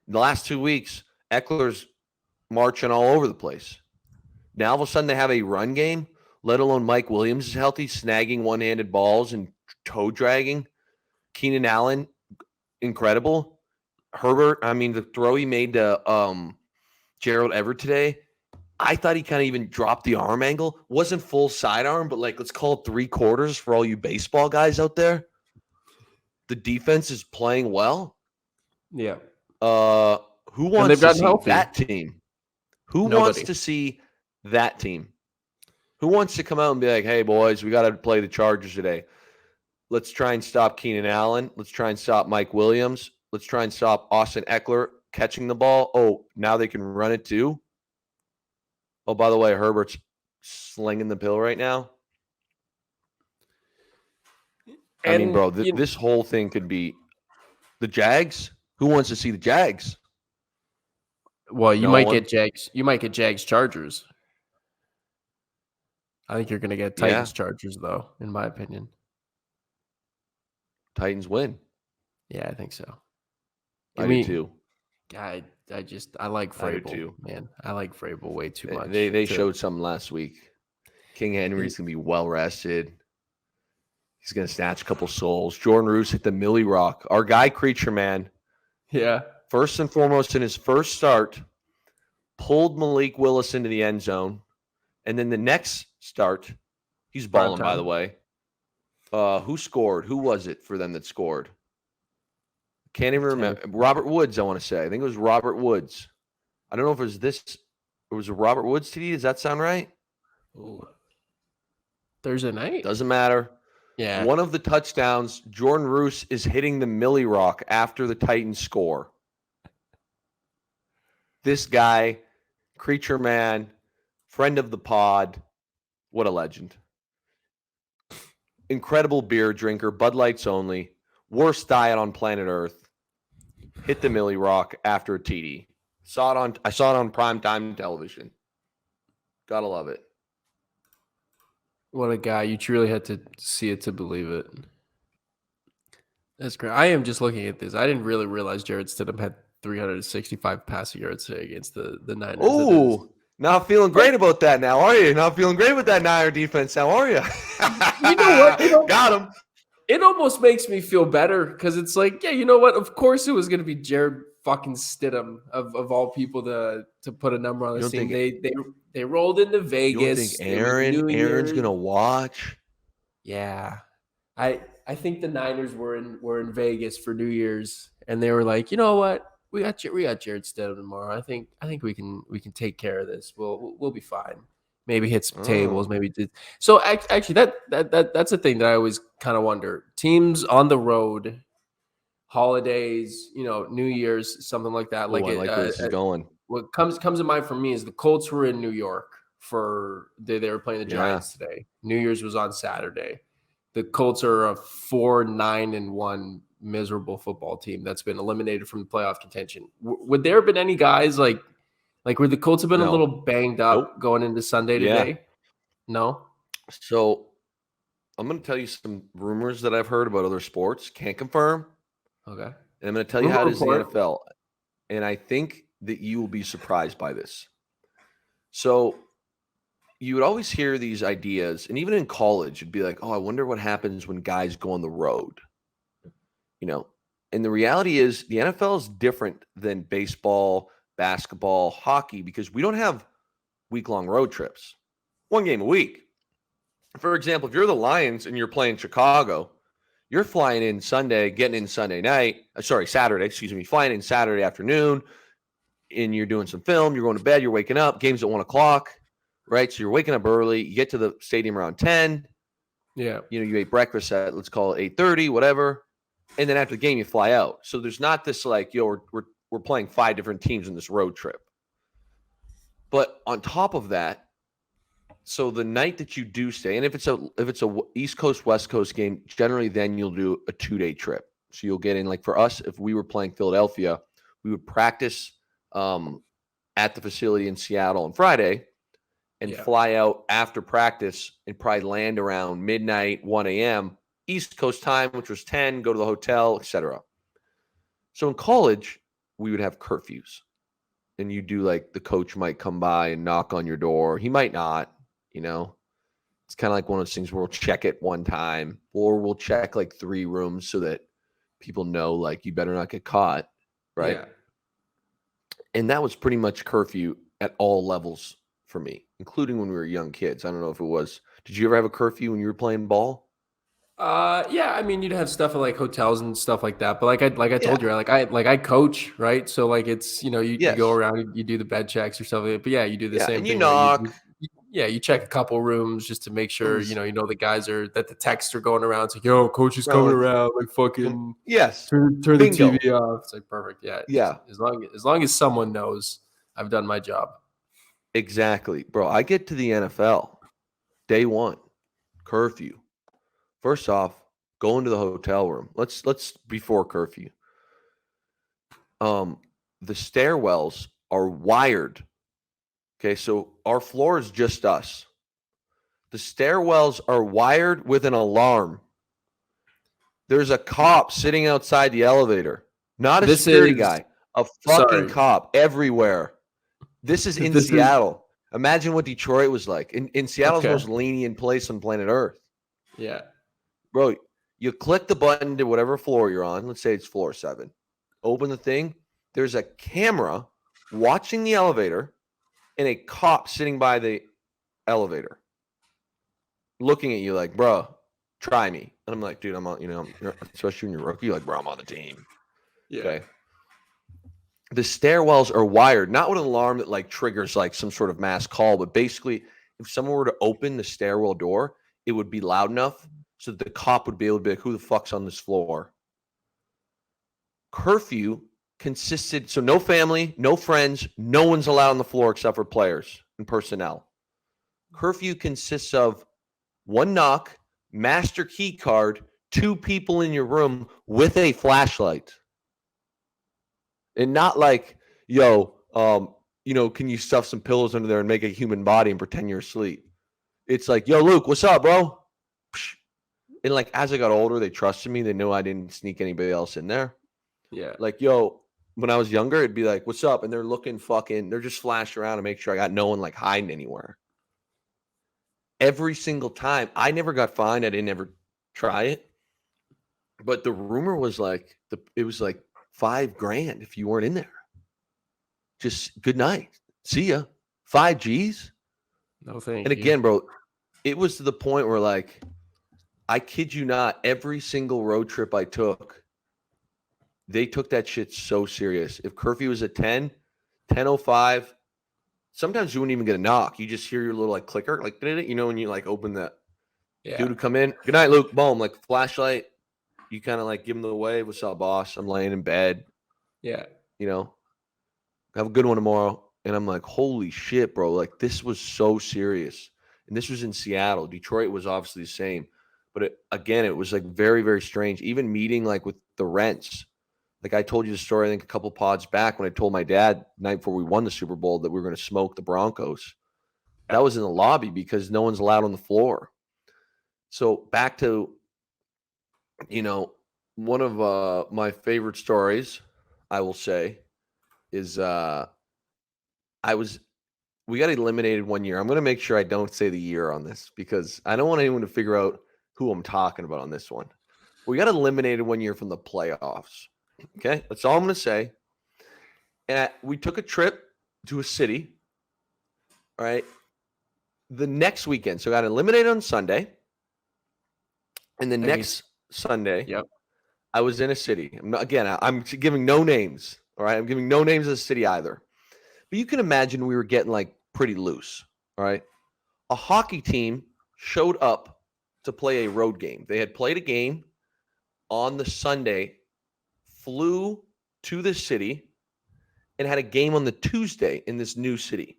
The last 2 weeks, Eckler's marching all over the place. Now all of a sudden they have a run game, let alone Mike Williams is healthy, snagging one-handed balls and toe dragging. Keenan Allen, incredible. Herbert, I mean, the throw he made to Gerald Everett today, I thought he kind of even dropped the arm angle. Wasn't full sidearm, but like, let's call it 3/4 for all you baseball guys out there. The defense is playing well. Yeah. Who wants to see healthy. that team? Who Nobody. wants to see that team? Who wants to come out and be like, hey, boys, we got to play the Chargers today. Let's try and stop Keenan Allen. Let's try and stop Mike Williams. Let's try and stop Austin Eckler catching the ball. Oh, now they can run it too. Oh, by the way, Herbert's slinging the pill right now. I mean, bro, this whole thing could be the Jags. Who wants to see the Jags? Well, you No might one. get Jags. You might get Jags Chargers. I think you're going to get Titans Chargers, though, in my opinion. Titans win. Yeah, I think so. I do too. I like Vrabel, I do too. man. I like Vrabel way too much. They showed something last week. King Henry's going to be well rested. He's going to snatch a couple souls. Jordan Roos hit the Millie Rock. Our guy, Creature Man. Yeah. First and foremost, in his first start, pulled Malik Willis into the end zone. And then the next start, he's balling, by the way. Who scored? Who was it for them that scored? Can't even remember. Robert Woods, I want to say. I think it was Robert Woods. I don't know if it was this. It was a Robert Woods TD. Does that sound right? Ooh. Thursday night? Doesn't matter. Yeah. One of the touchdowns, Jordan Roos is hitting the Millie Rock after the Titans score. This guy, Creature Man, friend of the pod, what a legend. Incredible beer drinker, Bud Lights only, worst diet on planet Earth. Hit the Millie Rock after a TD. I saw it on primetime television. Gotta love it. What a guy. You truly had to see it to believe it. That's great. I am just looking at this. I didn't really realize Jared Stidham had 365 passing yards today against the Niners. Oh, not feeling great about that now, are you? Not feeling great with that Niner defense now, are you? You know what? Got him. It almost makes me feel better because it's like, yeah, you know what? Of course it was going to be Jared fucking Stidham of all people to put a number on this team. They rolled into Vegas. You don't think Aaron's going to watch? Yeah. I think the Niners were in Vegas for New Year's and they were like, you know what? We got Jared Stidham tomorrow. I think we can take care of this. We'll be fine. Maybe hit some tables. Maybe so. Actually, that's a thing that I always kind of wonder. Teams on the road, holidays, New Year's, something like that. I like where this is going. What comes to mind for me is the Colts were in New York for they were playing the Giants today. New Year's was on Saturday. The Colts are a 4-9-1 miserable football team that's been eliminated from the playoff contention. Would there have been any guys like were the Colts have been a little banged up going into Sunday today? Yeah. No? So I'm going to tell you some rumors that I've heard about other sports. Can't confirm. Okay. And I'm going to tell you how it is in the NFL. And I think that you will be surprised by this. So you would always hear these ideas, and even in college, it'd be like, oh, I wonder what happens when guys go on the road. And the reality is the NFL is different than baseball, basketball, hockey, because we don't have week-long road trips. One game a week. For example, if you're the Lions and you're playing Chicago, you're flying in Sunday, getting in Saturday, flying in Saturday afternoon, and you're doing some film, you're going to bed, you're waking up, game's at 1 o'clock, right? So you're waking up early, you get to the stadium around 10. Yeah. You ate breakfast at, let's call it 8:30, whatever. And then after the game, you fly out. So there's not this like, we're playing 5 different teams in this road trip. But on top of that, So the night that you do stay, and if it's a East Coast West Coast game, generally then you'll do a 2-day trip. So you'll get in, like for us, if we were playing Philadelphia, we would practice at the facility in Seattle on Friday and fly out after practice and probably land around midnight, 1 a.m. East Coast time, which was 10, go to the hotel, etc. So in college, we would have curfews. And you do like the coach might come by and knock on your door. He might not, It's kind of like one of those things where we'll check it one time or we'll check like 3 rooms so that people know like you better not get caught, right? Yeah. And that was pretty much curfew at all levels for me, including when we were young kids. I don't know if it was. Did you ever have a curfew when you were playing ball? Yeah, I mean, you'd have stuff at like hotels and stuff like that. But like I Yeah. told you, I coach, right? So like it's you go Yes. around, you do the bed checks or something. But yeah, you do the Yeah. same And you thing where knock. you check a couple rooms just to make It sure was, the guys that the texts are going around. It's like, yo, coach is no, coming around. Like fucking yes. turn the Bingo. TV off. It's like perfect. Yeah, Yeah. as long as someone knows, I've done my job. Exactly. Bro, I get to the NFL day 1, curfew. First off, go into the hotel room. Let's before curfew. The stairwells are wired. Okay, so our floor is just us. The stairwells are wired with an alarm. There's a cop sitting outside the elevator, not a This security is guy, a fucking sorry. cop everywhere. This is in This is Seattle. Imagine what Detroit was like. In Seattle's okay. most lenient place on planet Earth. Yeah. Bro, you click the button to whatever floor you're on. Let's say it's floor 7. Open the thing. There's a camera watching the elevator and a cop sitting by the elevator looking at you like, bro, try me. And I'm like, dude, I'm on, especially when you're rookie, like, bro, I'm on the team. Yeah. Okay. The stairwells are wired, not with an alarm that like triggers like some sort of mass call, but basically, if someone were to open the stairwell door, it would be loud enough so that the cop would be able to be like, who the fuck's on this floor? Curfew consisted, so no family, no friends, no one's allowed on the floor except for players and personnel. Curfew consists of 1 knock, master key card, 2 people in your room with a flashlight. And not like, yo, can you stuff some pillows under there and make a human body and pretend you're asleep? It's like, yo, Luke, what's up, bro? And like as I got older, they trusted me. They knew I didn't sneak anybody else in there. Yeah. Like, yo, when I was younger, it'd be like, what's up? And they're looking they're just flashing around to make sure I got no one like hiding anywhere. Every single time. I never got fined. I didn't ever try it. But the rumor was like, it was like $5,000 if you weren't in there. Just good night. See ya. 5 G's. No thank And you. again, bro, it was to the point where like, I kid you not, every single road trip I took, they took that shit so serious. If curfew was at 10:05, sometimes you wouldn't even get a knock. You just hear your little like clicker, like, when you like open that dude to come in. Good night, Luke. Boom, like flashlight. You kind of like give him the wave. What's up, boss? I'm laying in bed. Yeah. Have a good one tomorrow. And I'm like, holy shit, bro. Like, this was so serious. And this was in Seattle. Detroit was obviously the same. But it was like very, very strange. Even meeting like with the rents. Like I told you the story, I think a couple pods back when I told my dad the night before we won the Super Bowl that we were going to smoke the Broncos. That was in the lobby because no one's allowed on the floor. So back to, one of my favorite stories, I will say, is we got eliminated one year. I'm going to make sure I don't say the year on this because I don't want anyone to figure out who I'm talking about on this one. We got eliminated one year from the playoffs. Okay. That's all I'm going to say. And we took a trip to a city. All right. The next weekend. So I got eliminated on Sunday. And the next Sunday, Yep. I was in a city. I'm giving no names. All right. I'm giving no names of the city either. But you can imagine we were getting like pretty loose. All right. A hockey team showed up to play a road game. They had played a game on the Sunday, flew to the city, and had a game on the Tuesday in this new city.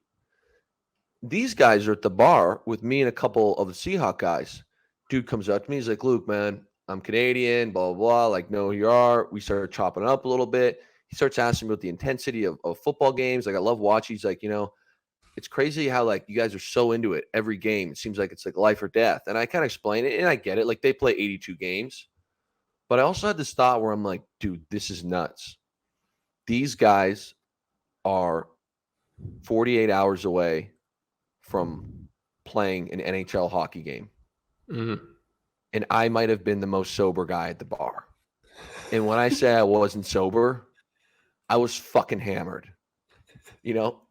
these guys are at the bar with me and a couple of the Seahawk guys. Dude comes up to me. He's like, Luke, man, I'm Canadian, blah, blah, blah. Like, know who you are. We started chopping it up a little bit. He starts asking me about the intensity of football games. Like, I love watching. He's like, it's crazy how, like, you guys are so into it every game. It seems like it's like life or death. And I kind of explain it, and I get it. Like, they play 82 games. But I also had this thought where I'm like, dude, this is nuts. These guys are 48 hours away from playing an NHL hockey game. Mm-hmm. And I might have been the most sober guy at the bar. And when I say I wasn't sober, I was fucking hammered, you know?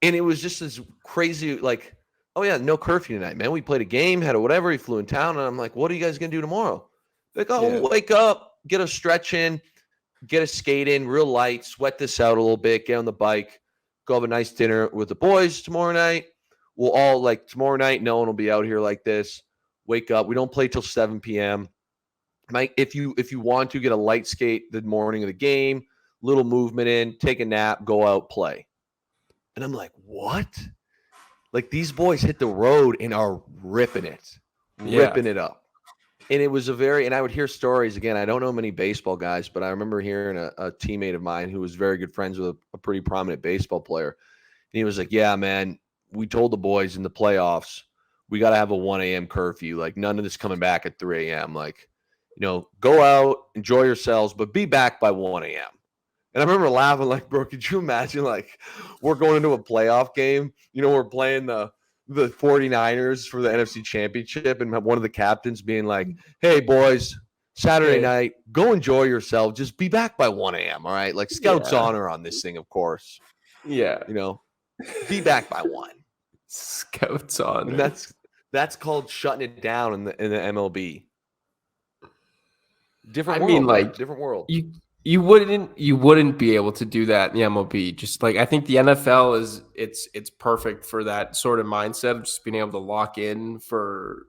And it was just this crazy, like, oh, yeah, no curfew tonight, man. We played a game, had a whatever. He flew in town. And I'm like, what are you guys going to do tomorrow? Like, oh, Yeah. we'll wake up, get a stretch in, get a skate in real light, sweat this out a little bit, get on the bike, go have a nice dinner with the boys tomorrow night. We'll all, like, tomorrow night, no one will be out here like this. Wake up. We don't play till 7 p.m. Mike, if you want to get a light skate the morning of the game, little movement in, take a nap, go out, play. And I'm like, what? Like, these boys hit the road and are ripping it up. And it was and I would hear stories again. I don't know many baseball guys, but I remember hearing a teammate of mine who was very good friends with a pretty prominent baseball player. And he was like, yeah, man, we told the boys in the playoffs, we got to have a 1 a.m. curfew. Like, none of this coming back at 3 a.m. Like, go out, enjoy yourselves, but be back by 1 a.m. And I remember laughing, like, bro, could you imagine, like, we're going into a playoff game? We're playing the 49ers for the NFC Championship, and one of the captains being like, hey, boys, Saturday night, go enjoy yourself. Just be back by 1 a.m., all right? Like, Scouts honor on this thing, of course. Yeah. Be back by 1. Scouts honor. And that's called shutting it down in the MLB. Different world, like, different world. You wouldn't be able to do that in the MLB. Just like, I think the NFL it's perfect for that sort of mindset of just being able to lock in for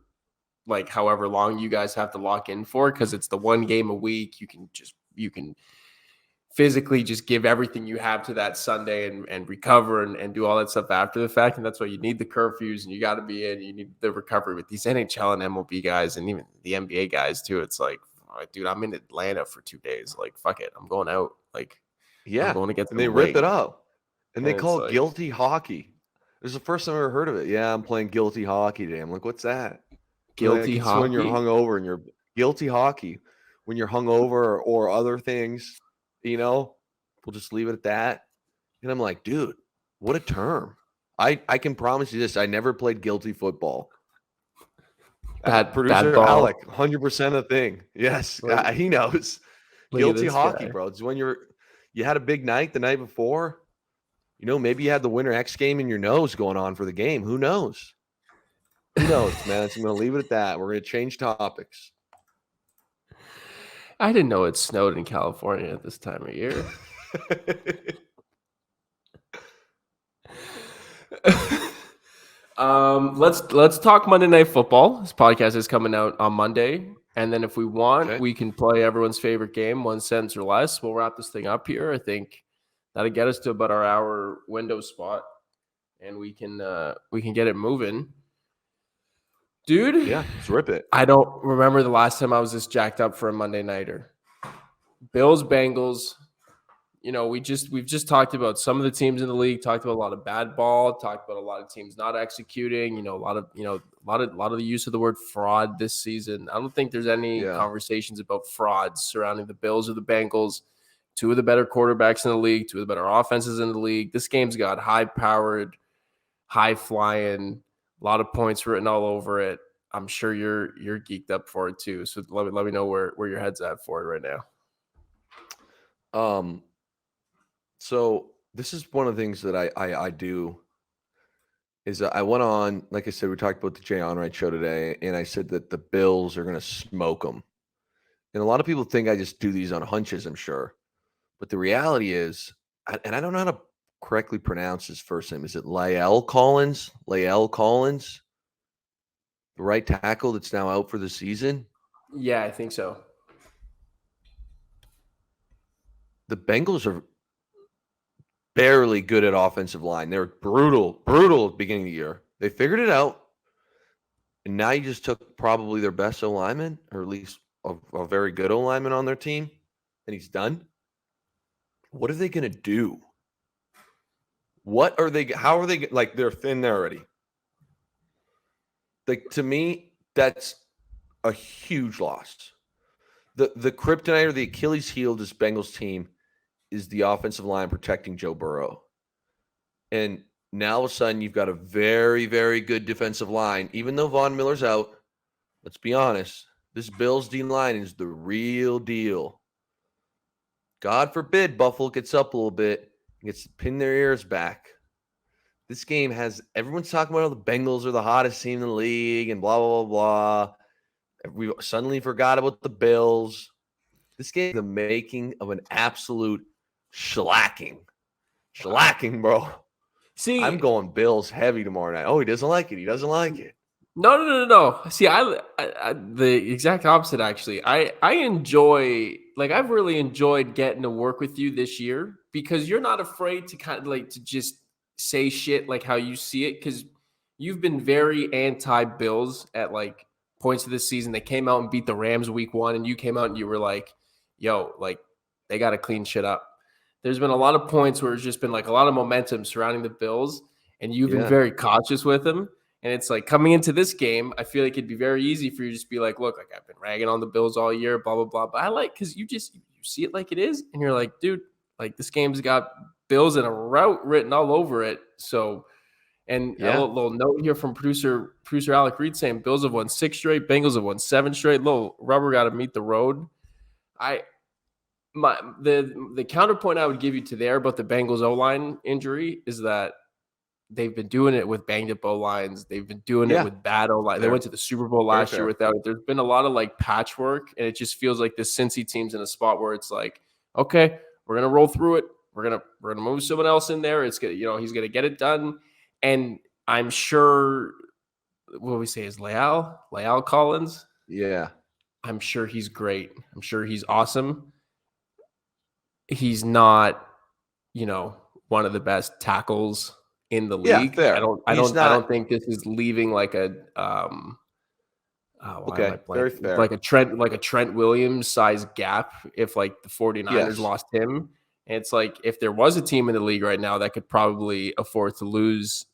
like however long you guys have to lock in for, because it's the one game a week. You can physically just give everything you have to that Sunday and recover and do all that stuff after the fact. And that's why you need the curfews, and you got to be in. You need the recovery with these NHL and MLB guys, and even the NBA guys too. It's like, dude, I'm in Atlanta for 2 days. Like, fuck it, I'm going out. Like, yeah, I'm going to get to and they rip it up, and they call it guilty hockey. This is the first time I ever heard of it. Yeah, I'm playing guilty hockey today. I'm like, what's that? Guilty hockey. When you're hungover and you're guilty hockey, when you're hungover or other things, we'll just leave it at that. And I'm like, dude, what a term. I can promise you this. I never played guilty football. Producer Alec, 100% a thing. Yes, he knows. Guilty hockey, bro. It's when you had a big night the night before. Maybe you had the winter X game in your nose going on for the game. Who knows? Who knows, man? So I'm going to leave it at that. We're going to change topics. I didn't know it snowed in California at this time of year. Let's talk Monday Night Football. This podcast is coming out on Monday, and then if we want, we can play everyone's favorite game, 1 sentence or less. We'll wrap this thing up here. I think that'll get us to about our hour window spot, and we can get it moving. Dude, yeah, let's rip it. I don't remember the last time I was this jacked up for a Monday nighter. Bills, Bengals. We've just talked about some of the teams in the league, talked about a lot of bad ball, talked about a lot of teams not executing, a lot of the use of the word fraud this season. I don't think there's any conversations about frauds surrounding the Bills or the Bengals. Two of the better quarterbacks in the league, two of the better offenses in the league. This game's got high-powered, high-flying, a lot of points written all over it. I'm sure you're geeked up for it too. So let me know where your head's at for it right now. So this is one of the things that I do is I went on, like I said, we talked about the Jay Onright show today, and I said that the Bills are going to smoke them. And a lot of people think I just do these on hunches, I'm sure. But the reality is, and I don't know how to correctly pronounce his first name. Is it Lael Collins? The right tackle that's now out for the season? Yeah, I think so. The Bengals barely good at offensive line. They were brutal at the beginning of the year. They figured it out. And now you just took probably their best O lineman, or at least a very good O lineman on their team, and he's done. What are they going to do? How are they, like, they're thin there already. Like, to me, that's a huge loss. The kryptonite or the Achilles heel of this Bengals team is the offensive line protecting Joe Burrow. And now all of a sudden you've got a very, very good defensive line. Even though Von Miller's out, let's be honest, this Bills D line is the real deal. God forbid Buffalo gets up a little bit and gets to pin their ears back. This game has everyone's talking about how the Bengals are the hottest team in the league and blah, blah, blah, blah. We suddenly forgot about the Bills. This game is the making of an absolute shellacking. Shellacking, bro. See, I'm going Bills heavy tomorrow night. Oh, he doesn't like it. He doesn't like it. No. See, I the exact opposite actually. I enjoy, like, I've really enjoyed getting to work with you this year because you're not afraid to kind of like to just say shit like how you see it, because you've been very anti-Bills at like points of this season. They came out and beat the Rams week 1, and you came out and you were like, yo, like, they got to clean shit up. There's been a lot of points where it's just been like a lot of momentum surrounding the Bills, and you've been very cautious with them. And it's like coming into this game, I feel like it'd be very easy for you to just be like, look, like, I've been ragging on the Bills all year, blah, blah, blah. But I like, because you see it like it is. And you're like, dude, like, this game's got Bills in a route written all over it. So, and a little note here from producer Alec Reed saying Bills have won 6 straight, Bengals have won 7 straight. Little rubber got to meet the road. The counterpoint I would give you to there about the Bengals O-line injury is that they've been doing it with banged up O-lines. They've been doing it with bad O-line. They went to the Super Bowl last year without it. There's been a lot of like patchwork, and it just feels like the Cincy team's in a spot where it's like, okay, we're gonna roll through it. We're gonna move someone else in there. It's gonna, he's gonna get it done. And I'm sure, what we say is Leal Collins. Yeah. I'm sure he's great. I'm sure he's awesome. He's not, one of the best tackles in the league. Yeah, fair. I don't think this is leaving like a very fair. like a Trent Williams size gap if like the 49ers lost him. And it's like, if there was a team in the league right now that could probably afford to lose,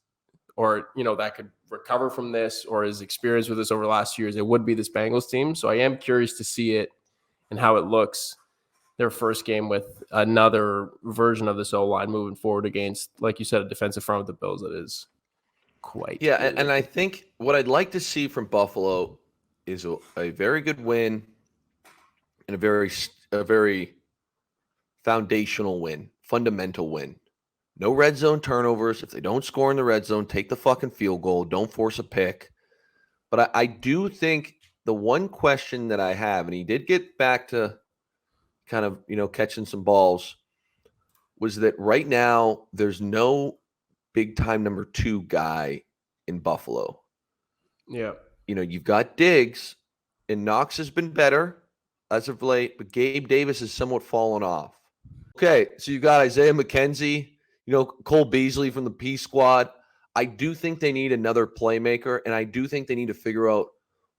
or that could recover from this, or his experience with this over the last years, it would be this Bengals team. So I am curious to see it and how it looks their first game with another version of this O-line moving forward against, like you said, a defensive front of the Bills that is quite good. And I think what I'd like to see from Buffalo is a very good win and a very foundational win, fundamental win. No red zone turnovers. If they don't score in the red zone, take the fucking field goal. Don't force a pick. But I do think the one question that I have, and he did get back to kind of, catching some balls, was that right now there's no big time number 2 guy in Buffalo. Yeah. You've got Diggs, and Knox has been better as of late, but Gabe Davis has somewhat fallen off. Okay, so you've got Isaiah McKenzie, Cole Beasley from the P Squad. I do think they need another playmaker, and I do think they need to figure out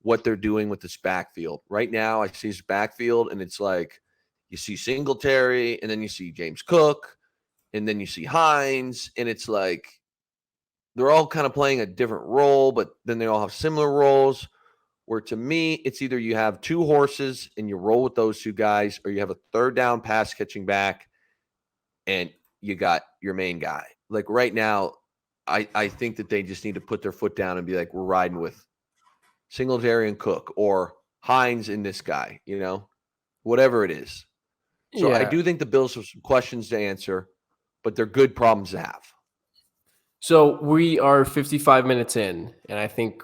what they're doing with this backfield. Right now, I see this backfield, and it's like you see Singletary, and then you see James Cook, and then you see Hines, and it's like they're all kind of playing a different role, but then they all have similar roles, where to me, it's either you have 2 horses and you roll with those 2 guys, or you have a third down pass catching back and you got your main guy. Like right now, I think that they just need to put their foot down and be like, we're riding with Singletary and Cook, or Hines and this guy, whatever it is. So I do think the Bills have some questions to answer, but they're good problems to have. So we are 55 minutes in, and I think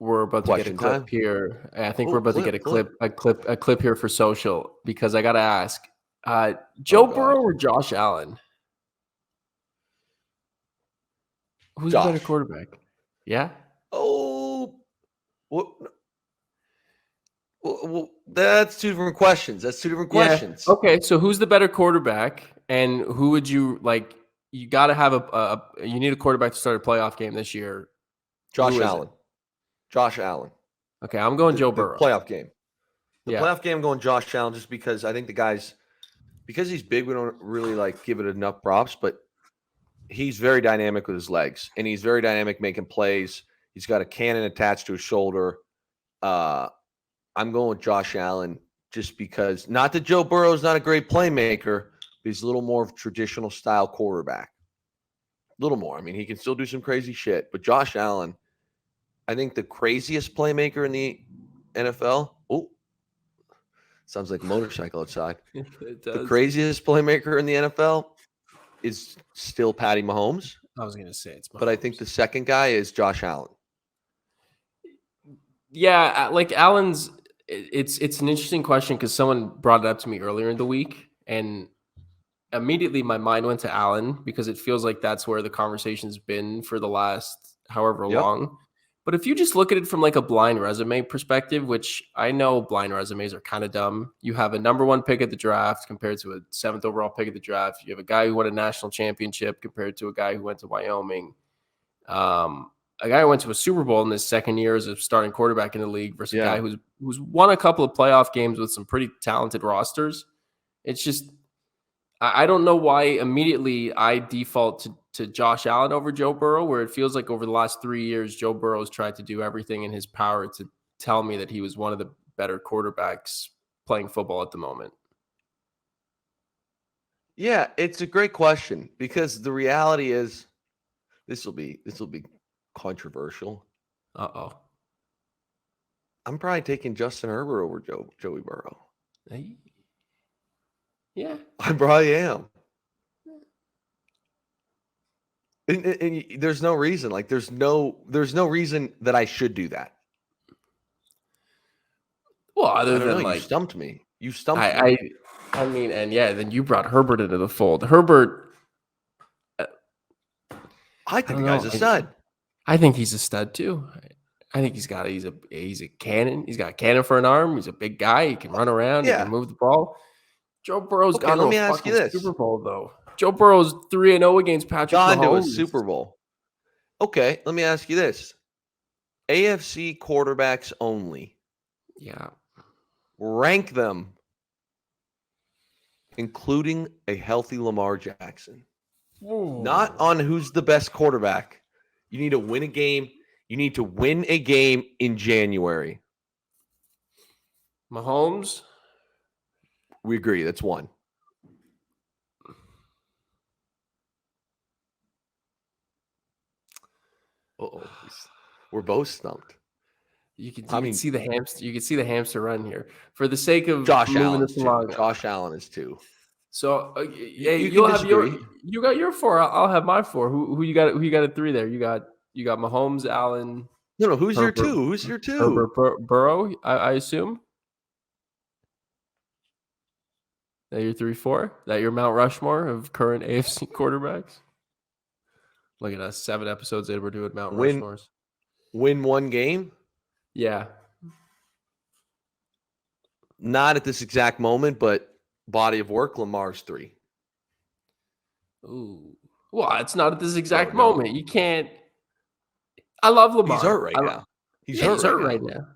we're about to get a clip here. I think we're about to get a clip here for social, because I got to ask, Joe Burrow or Josh Allen? Who's the better quarterback? Yeah. Oh, well, that's 2 different questions. Okay, so who's the better quarterback, and who would you like? you got to have you need a quarterback to start a playoff game this year. Josh Who is Allen. it? Josh Allen. Okay, I'm going Joe The Burrow. playoff game. The Yeah. playoff game going Josh Allen just because I think the guy's because he's big, we don't really like give it enough props, but he's very dynamic with his legs and he's very dynamic making plays. He's got a cannon attached to his shoulder. I'm going with Josh Allen just because not that Joe Burrow is not a great playmaker, but he's a little more of a traditional style quarterback. A little more. I mean, he can still do some crazy shit, but Josh Allen, I think the craziest playmaker in the NFL. Oh, sounds like a motorcycle outside. It The does. craziest playmaker in the NFL is still Patty Mahomes, I was going to say it's Mahomes. but I think the second guy is Josh Allen. Yeah, like Allen's it's an interesting question because someone brought it up to me earlier in the week, and immediately my mind went to Allen because it feels like that's where the conversation's been for the last however Yep. long. But if you just look at it from like a blind resume perspective, which I know blind resumes are kind of dumb, you have a number 1 pick at the draft compared to a 7th overall pick at the draft. You have a guy who won a national championship compared to a guy who went to Wyoming. A guy who went to a Super Bowl in his second year as a starting quarterback in the league versus a guy who's won a couple of playoff games with some pretty talented rosters. It's just I don't know why immediately I default to Josh Allen over Joe Burrow, where it feels like over the last 3 years, Joe Burrow's tried to do everything in his power to tell me that he was one of the better quarterbacks playing football at the moment. Yeah, it's a great question because the reality is this will be controversial. Uh-oh. I'm probably taking Justin Herbert over Joey Burrow. Yeah. I probably am. And there's no reason. Like there's no reason that I should do that. Well, I other don't know. than You like stumped me. You stumped me. I mean, and yeah, then you brought Herbert into the fold. Herbert, I think the guy's a stud. I think he's a stud too. I think he's a cannon. He's got a cannon for an arm. He's a big guy. He can run around. He can move the ball. Joe Burrow's gone to a fucking Super Bowl though. Joe Burrow's 3-0 against Patrick Mahomes. Gone to a Super Bowl. Okay, let me ask you this: AFC quarterbacks only. Yeah. Rank them, including a healthy Lamar Jackson. Ooh. Not on who's the best quarterback. You need to win a game. You need to win a game in January. Mahomes? We agree. That's one. Uh-oh. We're both stumped. You can see the hamster. You can see the hamster run here. For the sake of Josh moving Allen. this along. Josh Allen is 2. So you have you got your 4. I'll have my 4. Who you got? Who you got at 3 there? You got Mahomes, Allen. No. Who's Herbert, your 2? Who's your 2? Herbert Burrow. I assume. That your 3-4? That your Mount Rushmore of current AFC quarterbacks? Look at us, 7 episodes in, we're doing Mount Rushmores. Win one game? Yeah. Not at this exact moment, but body of work, Lamar's 3. Ooh. Well, it's not at this exact moment. You can't. I love Lamar. He's hurt right now. He's hurt right now.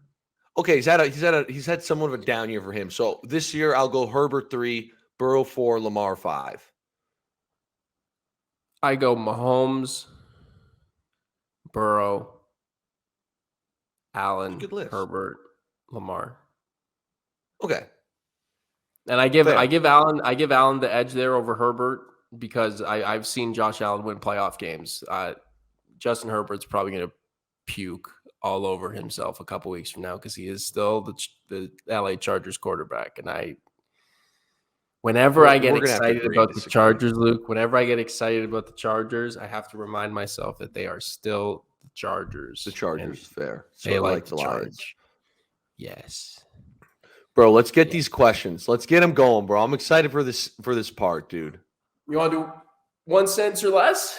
Okay, he's had somewhat of a down year for him. So this year I'll go Herbert 3, Burrow 4, Lamar 5. I go Mahomes, Burrow, Allen, Herbert, Lamar. Okay. And I give Allen the edge there over Herbert because I've seen Josh Allen win playoff games. Justin Herbert's probably going to puke all over himself a couple weeks from now because he is still the LA Chargers quarterback. And whenever I get excited about the Chargers, Luke, whenever I get excited about the Chargers, I have to remind myself that they are still the Chargers. The Chargers, fair. So they like the Lions. Yes. Bro, let's get these questions. Let's get them going, bro. I'm excited for this part, dude. You want to do 1 sentence or less?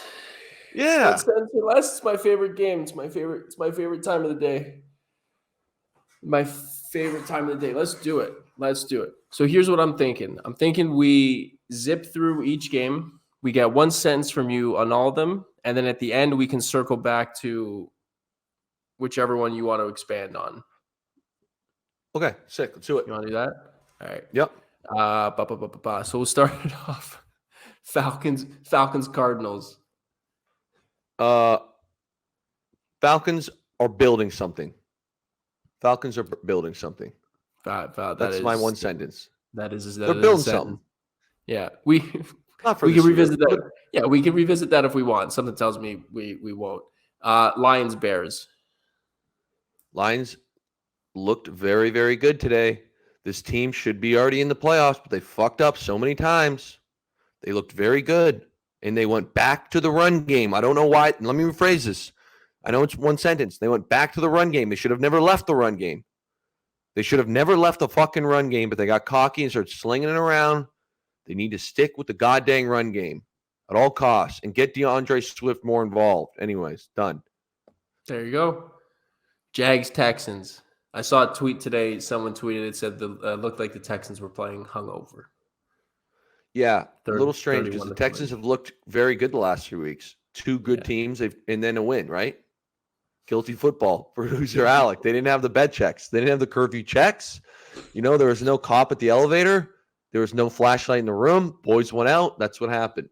Yeah. 1 sentence or less. It's my favorite game. It's my favorite time of the day. My favorite time of the day. Let's do it. So here's what I'm thinking. I'm thinking we zip through each game. We get one sentence from you on all of them, and then at the end we can circle back to whichever one you want to expand on. Okay, sick. Let's do it. You want to do that? All right. Yep. So we'll start it off. Falcons, Cardinals. Falcons are building something. Falcons are building something. That's my one sentence. That is They're building something. Yeah, we Not for we this can year, revisit that. but Yeah, we can revisit that if we want. Something tells me we won't. Lions, Bears. Lions looked very, very good today. This team should be already in the playoffs, but they fucked up so many times. They looked very good, and they went back to the run game. I don't know why. Let me rephrase this. I know it's one sentence. They went back to the run game. They should have never left the run game. They should have never left the fucking run game, but they got cocky and started slinging it around. They need to stick with the goddamn run game at all costs and get DeAndre Swift more involved. Anyways, done. There you go. Jags, Texans. I saw a tweet today. Someone tweeted it said looked like the Texans were playing hungover. Yeah, a little strange because the Texans have looked very good the last 3 weeks. Two good teams, and then a win, right? Guilty football, producer Alec. They didn't have the bed checks. They didn't have the curfew checks. There was no cop at the elevator. There was no flashlight in the room. Boys went out. That's what happened.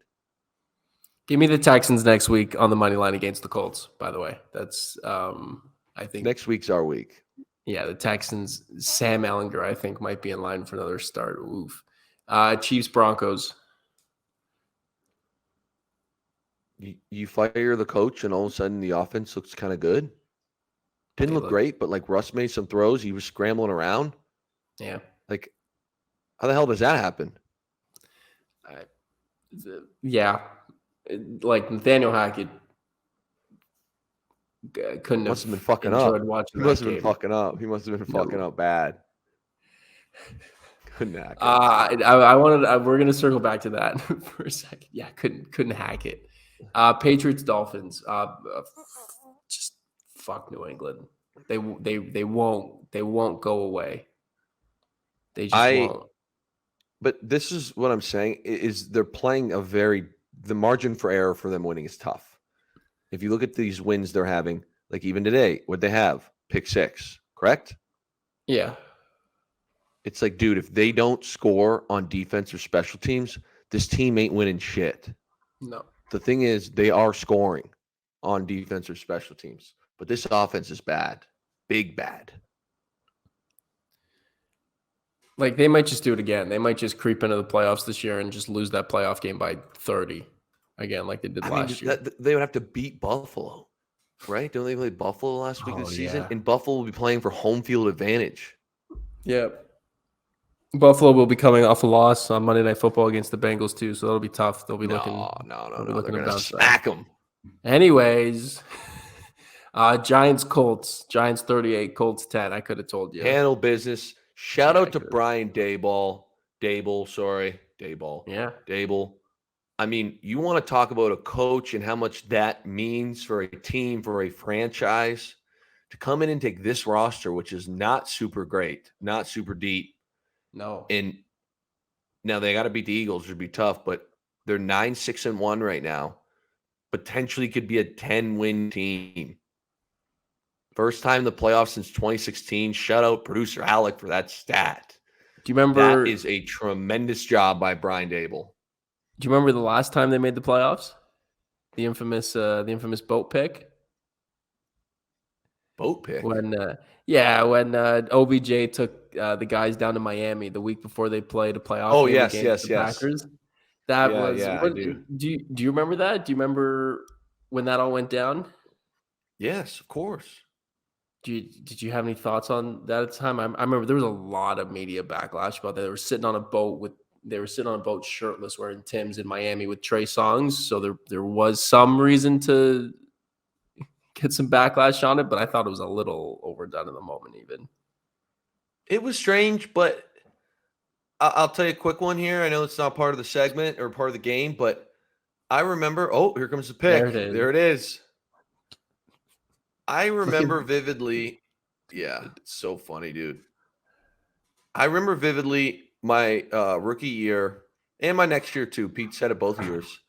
Give me the Texans next week on the money line against the Colts, by the way. That's, I think. Next week's our week. Yeah, the Texans, Sam Ellinger, I think, might be in line for another start. Oof. Chiefs, Broncos. You fire the coach, and all of a sudden the offense looks kind of good. Didn't look great, but like Russ made some throws. He was scrambling around. Yeah. Like, how the hell does that happen? Yeah. Like Nathaniel Hackett couldn't must have been fucking up. He must have been fucking up. He must have been fucking up bad. Couldn't hack it. We're gonna circle back to that for a second. Yeah, couldn't hack it. Patriots, Dolphins. Just fuck New England. They won't go away. They just won't. But this is what I'm saying is they're playing the margin for error for them winning is tough. If you look at these wins they're having, like even today, what'd they have? Pick 6, correct? Yeah. It's like, dude, if they don't score on defense or special teams, this team ain't winning shit. No. The thing is, they are scoring on defense or special teams, but this offense is bad. Big bad. Like, they might just do it again. They might just creep into the playoffs this year and just lose that playoff game by 30 again, like they did last year. They would have to beat Buffalo, right? Don't they play Buffalo last week of the season? And Buffalo will be playing for home field advantage. Yeah. Buffalo will be coming off a loss on Monday Night Football against the Bengals too, so that'll be tough. They'll be looking. No. They're going to smack them. Anyways, Giants, Colts. Giants 38, Colts 10. I could have told you. Handle business. Shout out to Brian Daboll. Daboll. Yeah. Daboll. I mean, you want to talk about a coach and how much that means for a team, for a franchise, to come in and take this roster, which is not super great, not super deep. No. And now they got to beat the Eagles, which would be tough, but they're 9-6-1 right now. Potentially could be a 10-win team. First time in the playoffs since 2016. Shout out producer Alec for that stat. Do you remember? That is a tremendous job by Brian Daboll. Do you remember the last time they made the playoffs? The infamous boat pick. Boat pick. When OBJ took the guys down to Miami the week before they played a playoff. Oh, game yes. against the Packers. That was. Yeah, I do. Do you remember that? Do you remember when that all went down? Yes, of course. Did you have any thoughts on that at the time? I remember there was a lot of media backlash about that. They were sitting on a boat shirtless wearing Timbs in Miami with Trey Songz. So there was some reason to get some backlash on it, but I thought it was a little overdone in the moment even. It was strange, but I'll tell you a quick one here. I know it's not part of the segment or part of the game, but I remember, here comes the pick. There it is. I remember vividly. Yeah, it's so funny, dude. I remember vividly my rookie year and my next year too. Pete said it both years.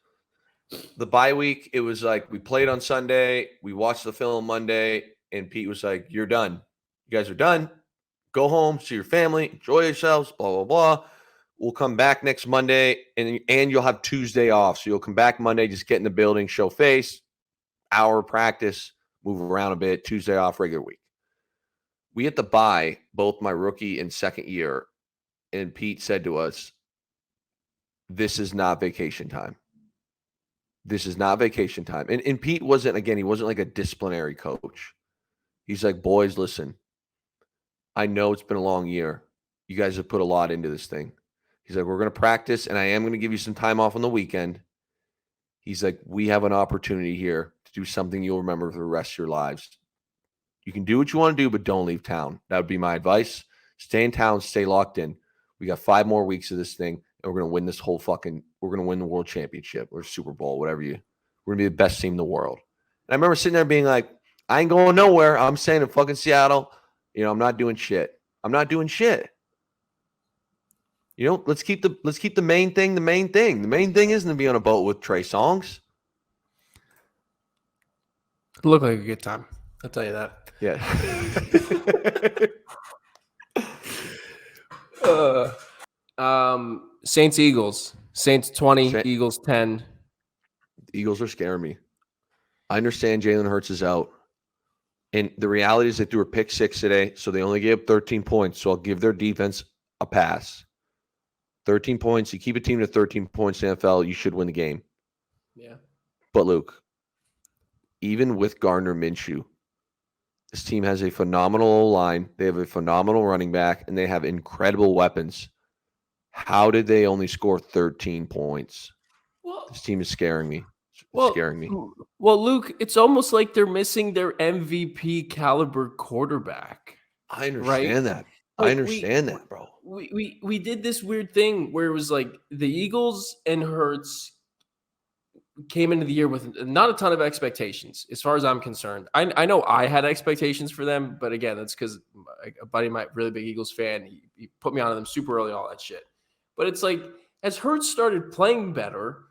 the bye week, it was like we played on Sunday, we watched the film Monday, and Pete was like, "You're done. You guys are done. Go home, see your family, enjoy yourselves, blah, blah, blah. We'll come back next Monday, and you'll have Tuesday off. So you'll come back Monday, just get in the building, show face, hour practice, move around a bit, Tuesday off, regular week." We had to buy both my rookie and second year, and Pete said to us, "This is not vacation time. This is not vacation time." And Pete wasn't, again, he wasn't like a disciplinary coach. He's like, "Boys, listen, I know it's been a long year. You guys have put a lot into this thing." He's like, "We're going to practice, and I am going to give you some time off on the weekend." He's like, "We have an opportunity here to do something you'll remember for the rest of your lives. You can do what you want to do, but don't leave town." That would be my advice. Stay in town, stay locked in. We got 5 more weeks of this thing, and we're going to win this whole we're going to win the world championship or Super Bowl, whatever we're going to be the best team in the world. And I remember sitting there being like, I ain't going nowhere. I'm staying in fucking Seattle. I'm not doing shit. I'm not doing shit. Let's keep the main thing the main thing. The main thing isn't to be on a boat with Trey Songz. It looked like a good time. I'll tell you that. Yeah. Saints Eagles. Saints 20, Eagles 10. The Eagles are scaring me. I understand Jalen Hurts is out. And the reality is they threw a pick 6 today, so they only gave up 13 points. So I'll give their defense a pass. 13 points. You keep a team to 13 points in the NFL, you should win the game. Yeah. But Luke, even with Gardner Minshew, this team has a phenomenal line. They have a phenomenal running back, and they have incredible weapons. How did they only score 13 points? This team is scaring me. Scaring me. Well, Luke, it's almost like they're missing their MVP caliber quarterback. I understand that. Like I understand that, bro. We did this weird thing where it was like the Eagles and Hurts came into the year with not a ton of expectations, as far as I'm concerned. I know I had expectations for them, but again, that's because a buddy of mine, really big Eagles fan, he put me onto them super early, all that shit. But it's like, as Hurts started playing better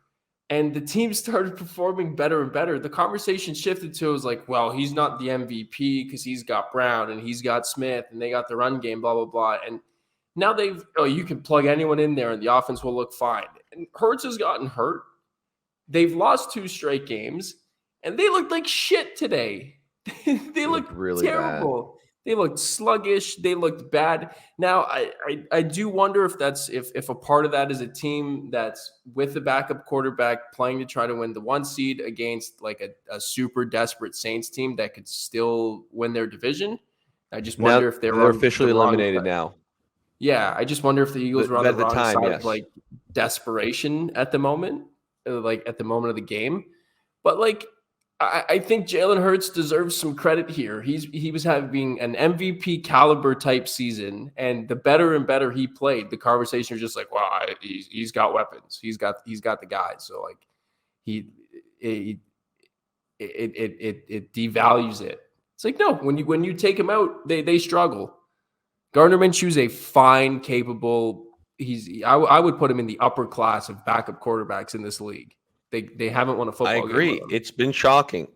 and the team started performing better and better, the conversation shifted to, it was like, well, he's not the MVP because he's got Brown and he's got Smith and they got the run game, blah, blah, blah. And now you can plug anyone in there and the offense will look fine. And Hurts has gotten hurt. They've lost 2 straight games, and they looked like shit today. They looked really terrible. Bad. They looked sluggish. They looked bad. Now, I do wonder if that's if a part of that is a team that's with the backup quarterback playing to try to win the 1 seed against like a super desperate Saints team that could still win their division. I just wonder if they're officially eliminated now. Yeah, I just wonder if the Eagles were on the wrong side of like desperation at the moment. Like at the moment of the game. But like I think Jalen Hurts deserves some credit here. He was having an MVP caliber type season, and the better and better he played, the conversation was just like, wow, he's got weapons. He's got the guys. So like it devalues it. It's like, no, when you take him out, they struggle. Gardner Minshew's a fine, capable. I would put him in the upper class of backup quarterbacks in this league. They haven't won a football game. I agree. It's been shocking.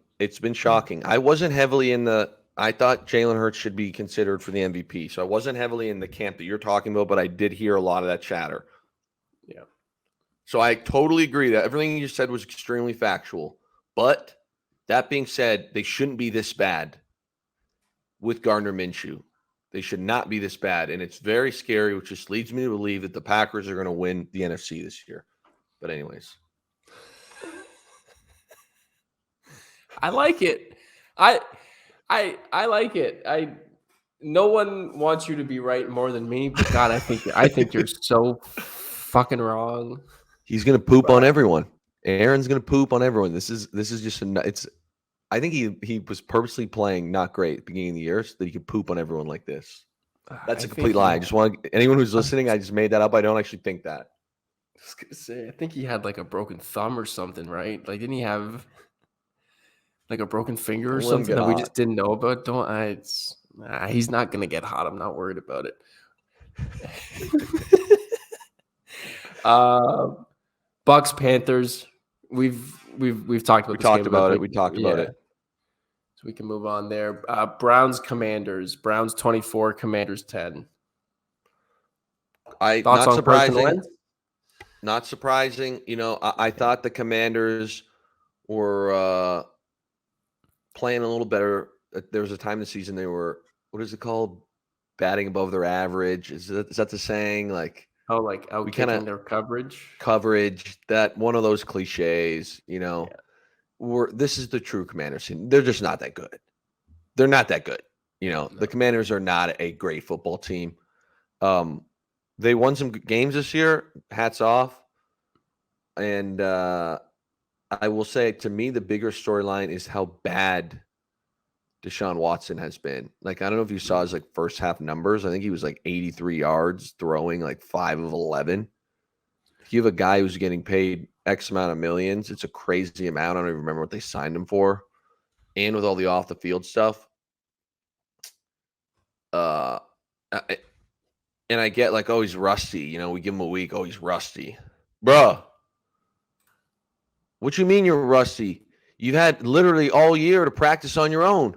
I wasn't heavily I thought Jalen Hurts should be considered for the MVP. So I wasn't heavily in the camp that you're talking about, but I did hear a lot of that chatter. Yeah. So I totally agree that everything you said was extremely factual. But that being said, they shouldn't be this bad with Gardner Minshew. They should not be this bad, and it's very scary, which just leads me to believe that the Packers are going to win the NFC this year. But anyways. I like it. I like it. No one wants you to be right more than me, but God, I think you're so fucking wrong. He's going to poop on everyone. Aaron's going to poop on everyone. This is just I think he was purposely playing not great at the beginning of the year so that he could poop on everyone like this. That's a complete lie. I just want anyone who's listening, I just made that up. I don't actually think that. I was gonna say, I think he had like a broken thumb or something, right? Like, didn't he have like a broken finger or something that we just didn't know about? He's not gonna get hot. I'm not worried about it. Bucks, Panthers. we've talked about We this talked game about it. big, We talked about it. So we can move on there. Browns Commanders. Browns 24, Commanders 10. Thoughts Not on Carson surprising. Wentz? Not surprising. I thought the Commanders were playing a little better. There was a time in the season they were, what is it called? Batting above their average. Is that the saying? Like, Oh, like we kind outkicking of their coverage. that one of those cliches, this is the true Commanders team. They're just not that good. They're not that good. The Commanders are not a great football team. They won some games this year. Hats off. And I will say, to me, the bigger storyline is how bad Deshaun Watson has been. Like, I don't know if you saw his first half numbers. I think he was 83 yards throwing 5 of 11. If you have a guy who's getting paid X amount of millions, it's a crazy amount. I don't even remember what they signed him for. And with all the off the field stuff. And I get oh, he's rusty. We give him a week. Oh, he's rusty. Bruh. What you mean you're rusty? You've had literally all year to practice on your own.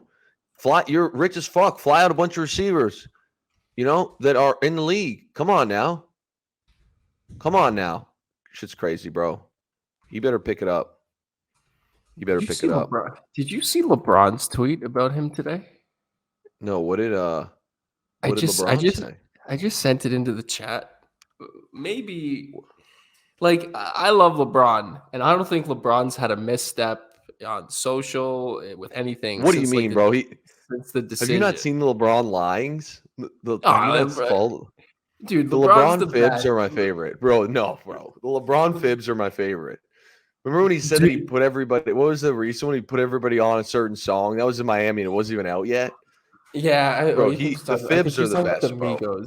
You're rich as fuck. Fly out a bunch of receivers, that are in the league. Come on now. Shit's crazy, bro. You better pick it up. Did you see LeBron's tweet about him today? No, what did LeBron say? I just sent it into the chat. Maybe I love LeBron, and I don't think LeBron's had a misstep on social with anything. What do you mean, bro? Since the decision. Have you not seen the LeBron lyings? Have you not followed? Dude, the LeBron fibs are my favorite, bro. No, bro, the LeBron fibs are my favorite. Remember when he said that he put everybody? What was the reason when he put everybody on a certain song? That was in Miami and it wasn't even out yet. Yeah, bro. The fibs are the best, bro.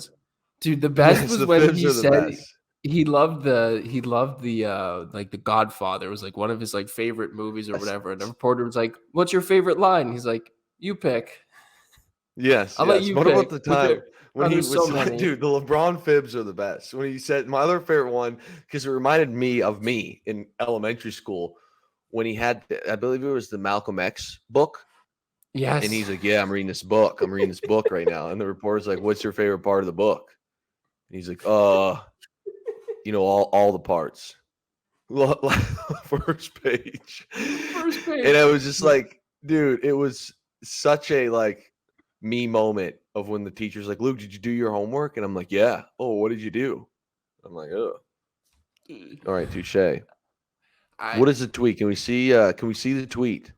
Dude, the best was when he said he loved the the Godfather. It was one of his favorite movies or whatever. And the reporter was like, "What's your favorite line?" He's like, "You pick." Yes. Let you what pick. about the time when he was dude, the LeBron fibs are the best. When he said, my other favorite one, because it reminded me of me in elementary school when he had, I believe it was the Malcolm X book. Yes. And he's like, "Yeah, I'm reading this book. I'm reading this book right now." And the reporter's like, "What's your favorite part of the book?" And he's like, all the parts. First page. And I was just like, dude, it was such a me moment of when the teacher's like, "Luke, did you do your homework?" And I'm like, "Yeah." "Oh, what did you do?" I'm like, "Oh." All right, touche. What is the tweet? Can we see the tweet?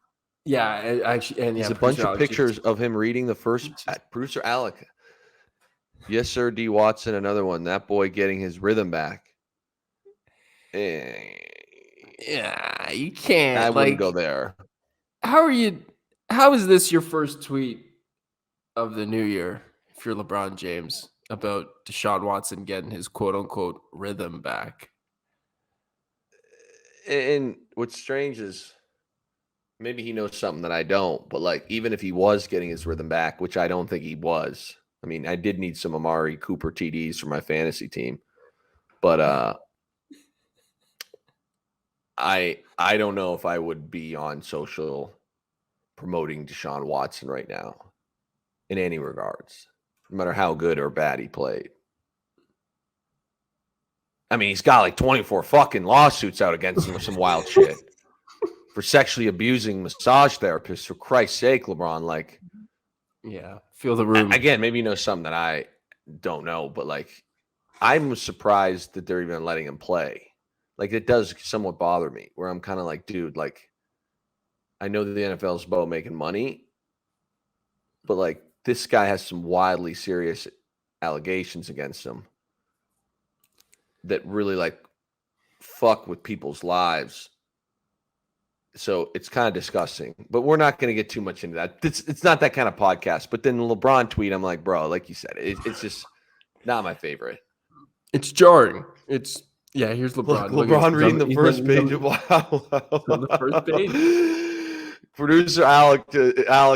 Yeah, actually, and there's a bunch of pictures of him reading the first. Producer Alec. Yes, sir. D. Watson, another one. That boy getting his rhythm back. Yeah, you can't. I wouldn't go there. How is this your first tweet of the new year if you're LeBron James about Deshaun Watson getting his quote unquote rhythm back? And what's strange is maybe he knows something that I don't, but even if he was getting his rhythm back, which I don't think he was. I mean, I did need some Amari Cooper TDs for my fantasy team, but I don't know if I would be on social promoting Deshaun Watson right now in any regards, no matter how good or bad he played. I mean, he's got 24 fucking lawsuits out against him or some wild shit for sexually abusing massage therapists. For Christ's sake, LeBron, yeah, feel the room. Again, maybe you know something that I don't know, but I'm surprised that they're even letting him play. It does somewhat bother me where I'm kind of like, dude, I know that the NFL is about making money, but this guy has some wildly serious allegations against him that really fuck with people's lives. So it's kind of disgusting, but we're not going to get too much into that. It's not that kind of podcast. But then the LeBron tweet, I'm like, bro, like you said, it's just not my favorite. It's jarring. Here's LeBron. Look, LeBron reading the first page of the first page. Producer Alec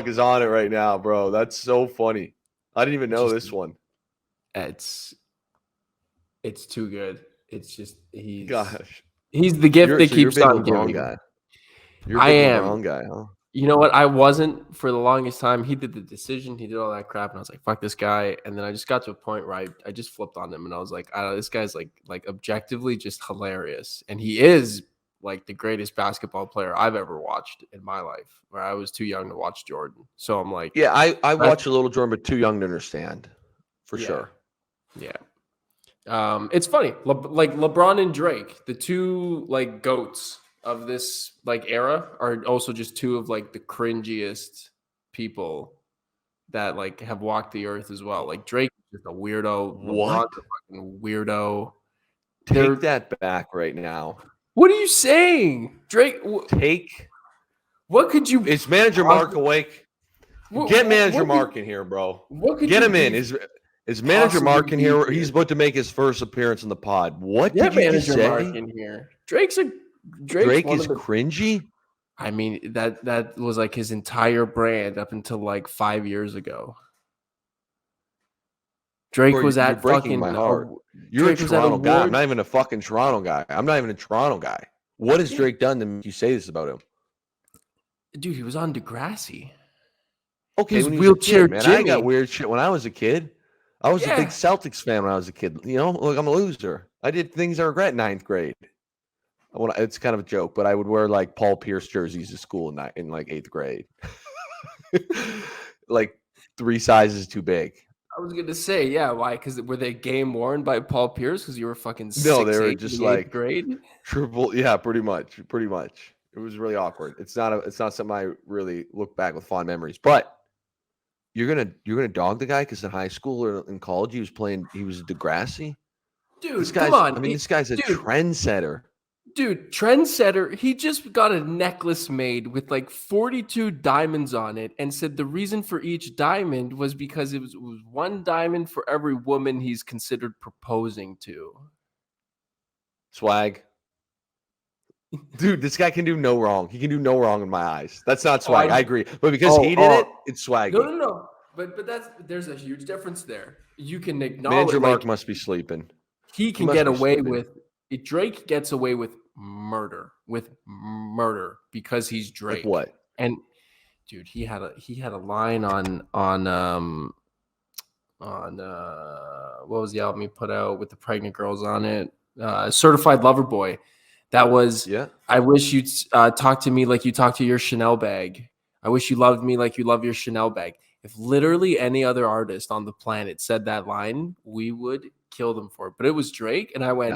is on it right now, bro. That's so funny. I didn't even know this one. It's too good. It's just he's gosh. He's the gift that keeps on giving. Guy. You're a I big am. LeBron guy, huh? You know what? I wasn't for the longest time. He did the decision. He did all that crap, and I was like, "Fuck this guy." And then I just got to a point where I just flipped on him, and I was like, "I don't know, this guy's like objectively just hilarious, and he is like the greatest basketball player I've ever watched in my life." Where I was too young to watch Jordan, so I'm like, Yeah, I that's- watch a little Jordan, but too young to understand, for yeah, sure. yeah. It's funny, like LeBron and Drake, the two like goats of this like era, are also just two of like the cringiest people that like have walked the earth as well. Like Drake is just a weirdo, LeBron's What? a fucking weirdo. Take They're that back right now. What are you saying, Drake? Take What could you? Is manager Mark awake? Get manager Mark in here, bro. What could Get you him in. be Is manager Mark in possibly here? be He's about to make his first appearance in the pod. What Yeah, did you just manager Mark say? in here. Drake's Drake one is of the. cringy? I mean that was like his entire brand up until like 5 years ago. Drake Bro, was you're at breaking my fucking. heart. You're a Drake was at Toronto guy. I'm award. not even a fucking Toronto guy. I'm not even a Toronto guy. What has Yeah. Drake done to make you say this about him? Dude, he was on Degrassi. Okay, His when he was a wheelchair kid, man. I got Jimmy. weird shit when I was a kid. I was a big Yeah. Celtics fan when I was a kid. You know, look, I'm a loser. I did things I regret in ninth grade. It's kind of a joke, but I would wear like Paul Pierce jerseys to school in like eighth grade, like 3 sizes too big. I was gonna say, yeah, why? Because were they game worn by Paul Pierce? Because you were fucking No, they 6'8" were in just the eighth like grade. triple. Yeah, pretty much. Pretty much. It was really awkward. It's not something I really look back with fond memories. But you're gonna dog the guy because in high school or in college he was Degrassi. Dude, come on. This guy's a trendsetter. Dude, trendsetter. He just got a necklace made with like 42 diamonds on it and said the reason for each diamond was because it was one diamond for every woman he's considered proposing to. Swag. Dude, this guy can do no wrong. He can do no wrong in my eyes. That's not swag. I agree. But because he did it, it's swaggy. No. But there's a huge difference there. You can acknowledge Manager Mark must be sleeping. He can get away with Drake gets away with murder because he's Drake. Like what? And dude, he had a line on what was the album he put out with the pregnant girls on it? Certified Lover Boy. That was I wish you'd talk to me like you talk to your Chanel bag. I wish you loved me like you love your Chanel bag. If literally any other artist on the planet said that line, we would kill them for it. But it was Drake, and I went,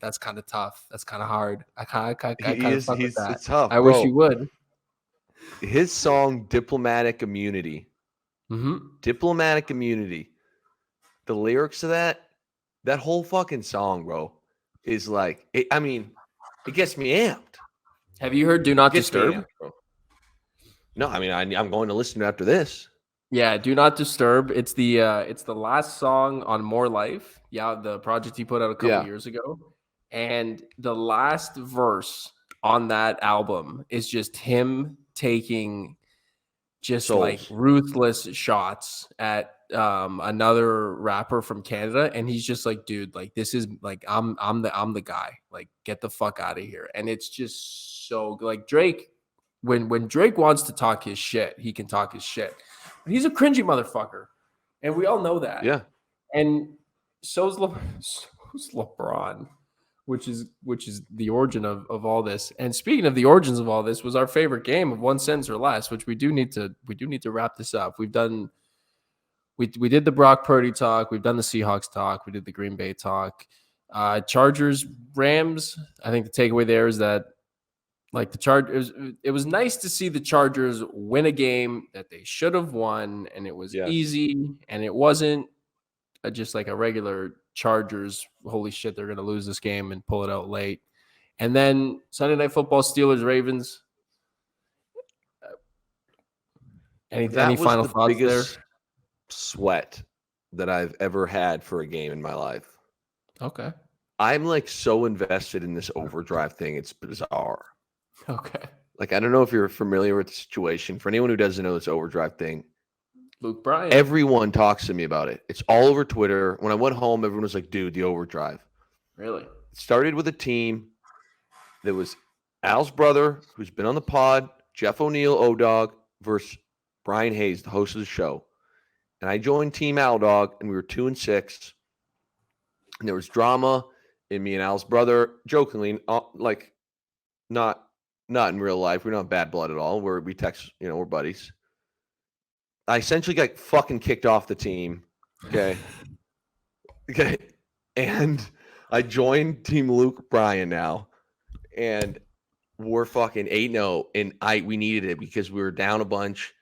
that's kind of tough. That's kind of hard. I kind of fuck with that. It's tough. I wish you would. His song "Diplomatic Immunity." Diplomatic Immunity. The lyrics to that whole fucking song, bro, is like, it gets me amped. Have you heard "Do Not Disturb"? Amped, no, I mean I'm going to listen to it after this. Yeah, "Do Not Disturb." It's the last song on More Life. Yeah, the project he put out a couple years ago. And the last verse on that album is just him taking just like ruthless shots at another rapper from Canada, and he's just like, dude, like this is like I'm the guy. Like, get the fuck out of here. And it's just so like Drake. When Drake wants to talk his shit, he can talk his shit. But he's a cringy motherfucker, and we all know that. Yeah. And so's LeBron, which is the origin of all this. And speaking of the origins of all this, was our favorite game of one sentence or less, which we do need to wrap this up. We did the Brock Purdy talk, we've done the Seahawks talk, we did the Green Bay talk. Chargers, Rams. I think the takeaway there is that like the Chargers, it was nice to see the Chargers win a game that they should have won, and it was easy, and it wasn't just like a regular Chargers. Holy shit, they're going to lose this game and pull it out late. And then Sunday Night Football, Steelers, Ravens. Any final thoughts there? Sweat that I've ever had for a game in my life. Okay. I'm like so invested in this overdrive thing. It's bizarre. Okay. Like, I don't know if you're familiar with the situation. For anyone who doesn't know this overdrive thing, Luke Bryan. Everyone talks to me about it. It's all over Twitter. When I went home, everyone was like, dude, the overdrive. Really? It started with a team that was Al's brother, who's been on the pod, Jeff O'Neill, O-Dog, versus Brian Hayes, the host of the show. And I joined Team Al Dog, and we were 2-6. And there was drama in me and Al's brother, jokingly, like not in real life. We're not bad blood at all. We text, we're buddies. I essentially got fucking kicked off the team. Okay. Okay. And I joined Team Luke Bryan now. And we're fucking 8-0. And we needed it because we were down a bunch.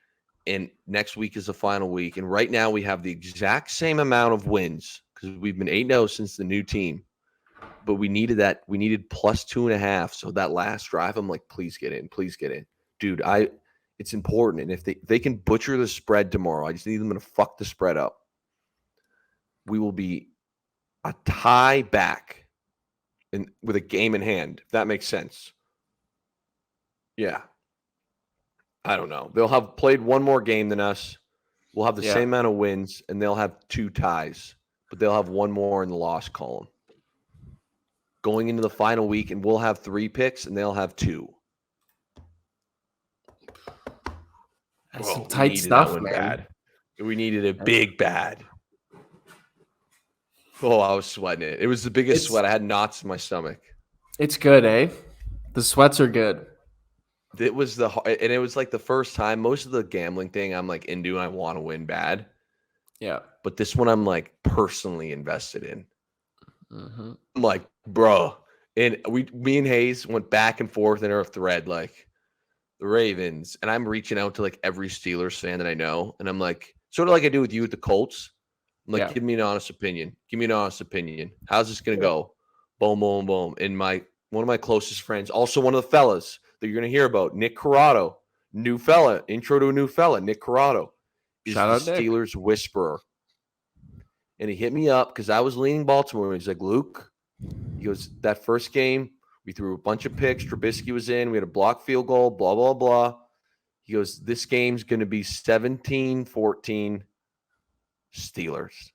And next week is the final week. And right now we have the exact same amount of wins because we've been 8-0 since the new team. But we needed that. We needed plus 2.5. So that last drive, I'm like, please get in. Please get in. Dude, it's important. And if they can butcher the spread tomorrow, I just need them to fuck the spread up. We will be a tie back with a game in hand, if that makes sense. Yeah. I don't know. They'll have played one more game than us. We'll have the same amount of wins, and they'll have 2 ties, but they'll have one more in the loss column. Going into the final week, and we'll have 3 picks, and they'll have 2. That's some tight stuff, man. Bad. We needed a big bad. Oh, I was sweating it. It was the biggest sweat. I had knots in my stomach. It's good, eh? The sweats are good. It was like the first time. Most of the gambling thing I'm like into, and I want to win bad. Yeah. But this one I'm like personally invested in. Mm-hmm. I'm like, bro. And me and Hayes went back and forth in our thread, like the Ravens. And I'm reaching out to like every Steelers fan that I know. And I'm like, sort of like I do with you with the Colts. I'm like, give me an honest opinion. Give me an honest opinion. How's this going to go? Boom, boom, boom. And one of my closest friends, also one of the fellas that you're going to hear about, Nick Corrado, new fella, intro to a new fella, Nick Corrado, is the Steelers whisperer. And he hit me up because I was leaning Baltimore. He's like, Luke, he goes, that first game, we threw a bunch of picks. Trubisky was in. We had a blocked field goal, blah, blah, blah. He goes, this game's going to be 17-14 Steelers.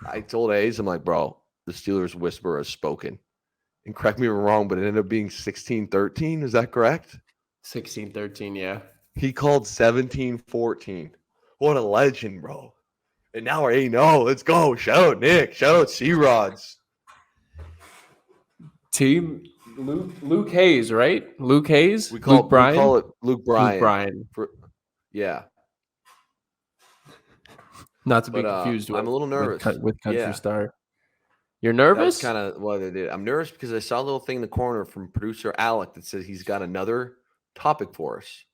I told Hayes, I'm like, bro, the Steelers whisperer has spoken. And correct me if I'm wrong, but it ended up being 16-13. Is that correct? 16-13, yeah. He called 17-14. What a legend, bro. And now we're 8-0. Let's go. Shout out Nick. Shout out C-Rods. Team Luke Hayes, right? Luke Hayes? We call it Luke Bryan. Luke Bryan. Yeah. Not to be confused with. I'm a little nervous. With Country Star. You're nervous? That's kind of what I did. I'm nervous because I saw a little thing in the corner from producer Alec that says he's got another topic for us.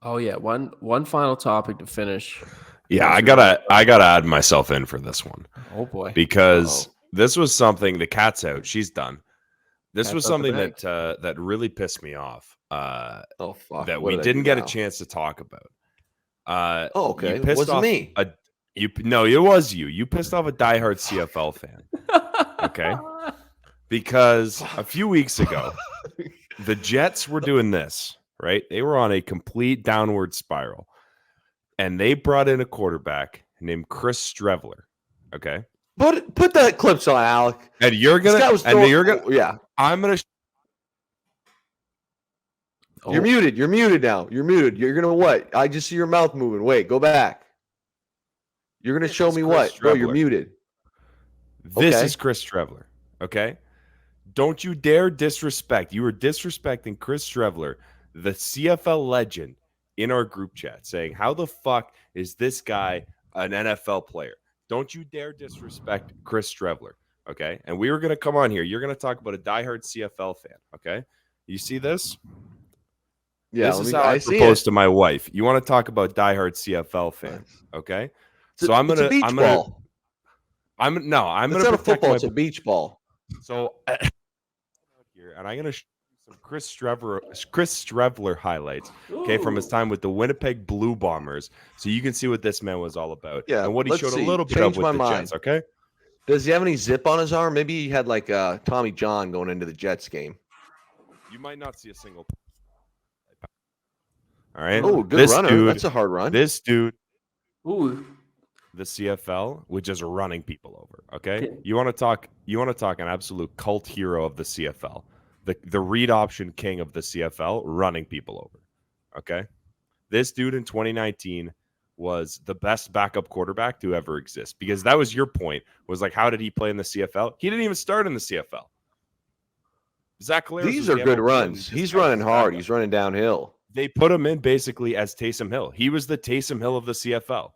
Oh yeah, one final topic to finish. Yeah, I gotta add myself in for this one. Oh boy, because this was something. The cat's out; she's done. This Cat's was something that really pissed me off. Fuck! That we didn't get a chance to talk about. Okay, it wasn't me. No, it was you. You pissed off a diehard CFL fan. Okay, because a few weeks ago, the Jets were doing this, right? They were on a complete downward spiral, and they brought in a quarterback named Chris Streveler. Okay, put that clips on, Alec. And you're gonna, yeah. I'm gonna. You're muted. You're muted now. You're muted. You're gonna what? I just see your mouth moving. Wait, go back. You're gonna show me what? Bro, you're muted. This is Chris Streveler, okay? Don't you dare disrespect. You were disrespecting Chris Streveler, the CFL legend, in our group chat, saying, how the fuck is this guy an NFL player? Don't you dare disrespect Chris Streveler, okay? And we were going to come on here. You're going to talk about a diehard CFL fan, okay? You see this? Yeah, this is how I proposed to my wife. You want to talk about diehard CFL fans, okay? So I'm gonna protect a football. It's a beach ball. So here, and I'm gonna show you some Chris Streveler highlights. Okay, from his time with the Winnipeg Blue Bombers, so you can see what this man was all about. Yeah, and what he showed a little bit of with the Jets. Okay. Does he have any zip on his arm? Maybe he had like Tommy John going into the Jets game. You might not see a single. All right. Oh, good runner. Dude, that's a hard run. This dude. Ooh. The CFL, which is running people over. Okay, you want to talk an absolute cult hero of the CFL. the read option king of the CFL, running people over. Okay, this dude in 2019 was the best backup quarterback to ever exist, because that was your point. Was like, how did he play in the CFL? He didn't even start in the CFL. Zach Collaros These was are the good MOP, runs. and this He's guy was running his hard. backup. He's running downhill. They put him in basically as Taysom Hill. He was the Taysom Hill of the CFL,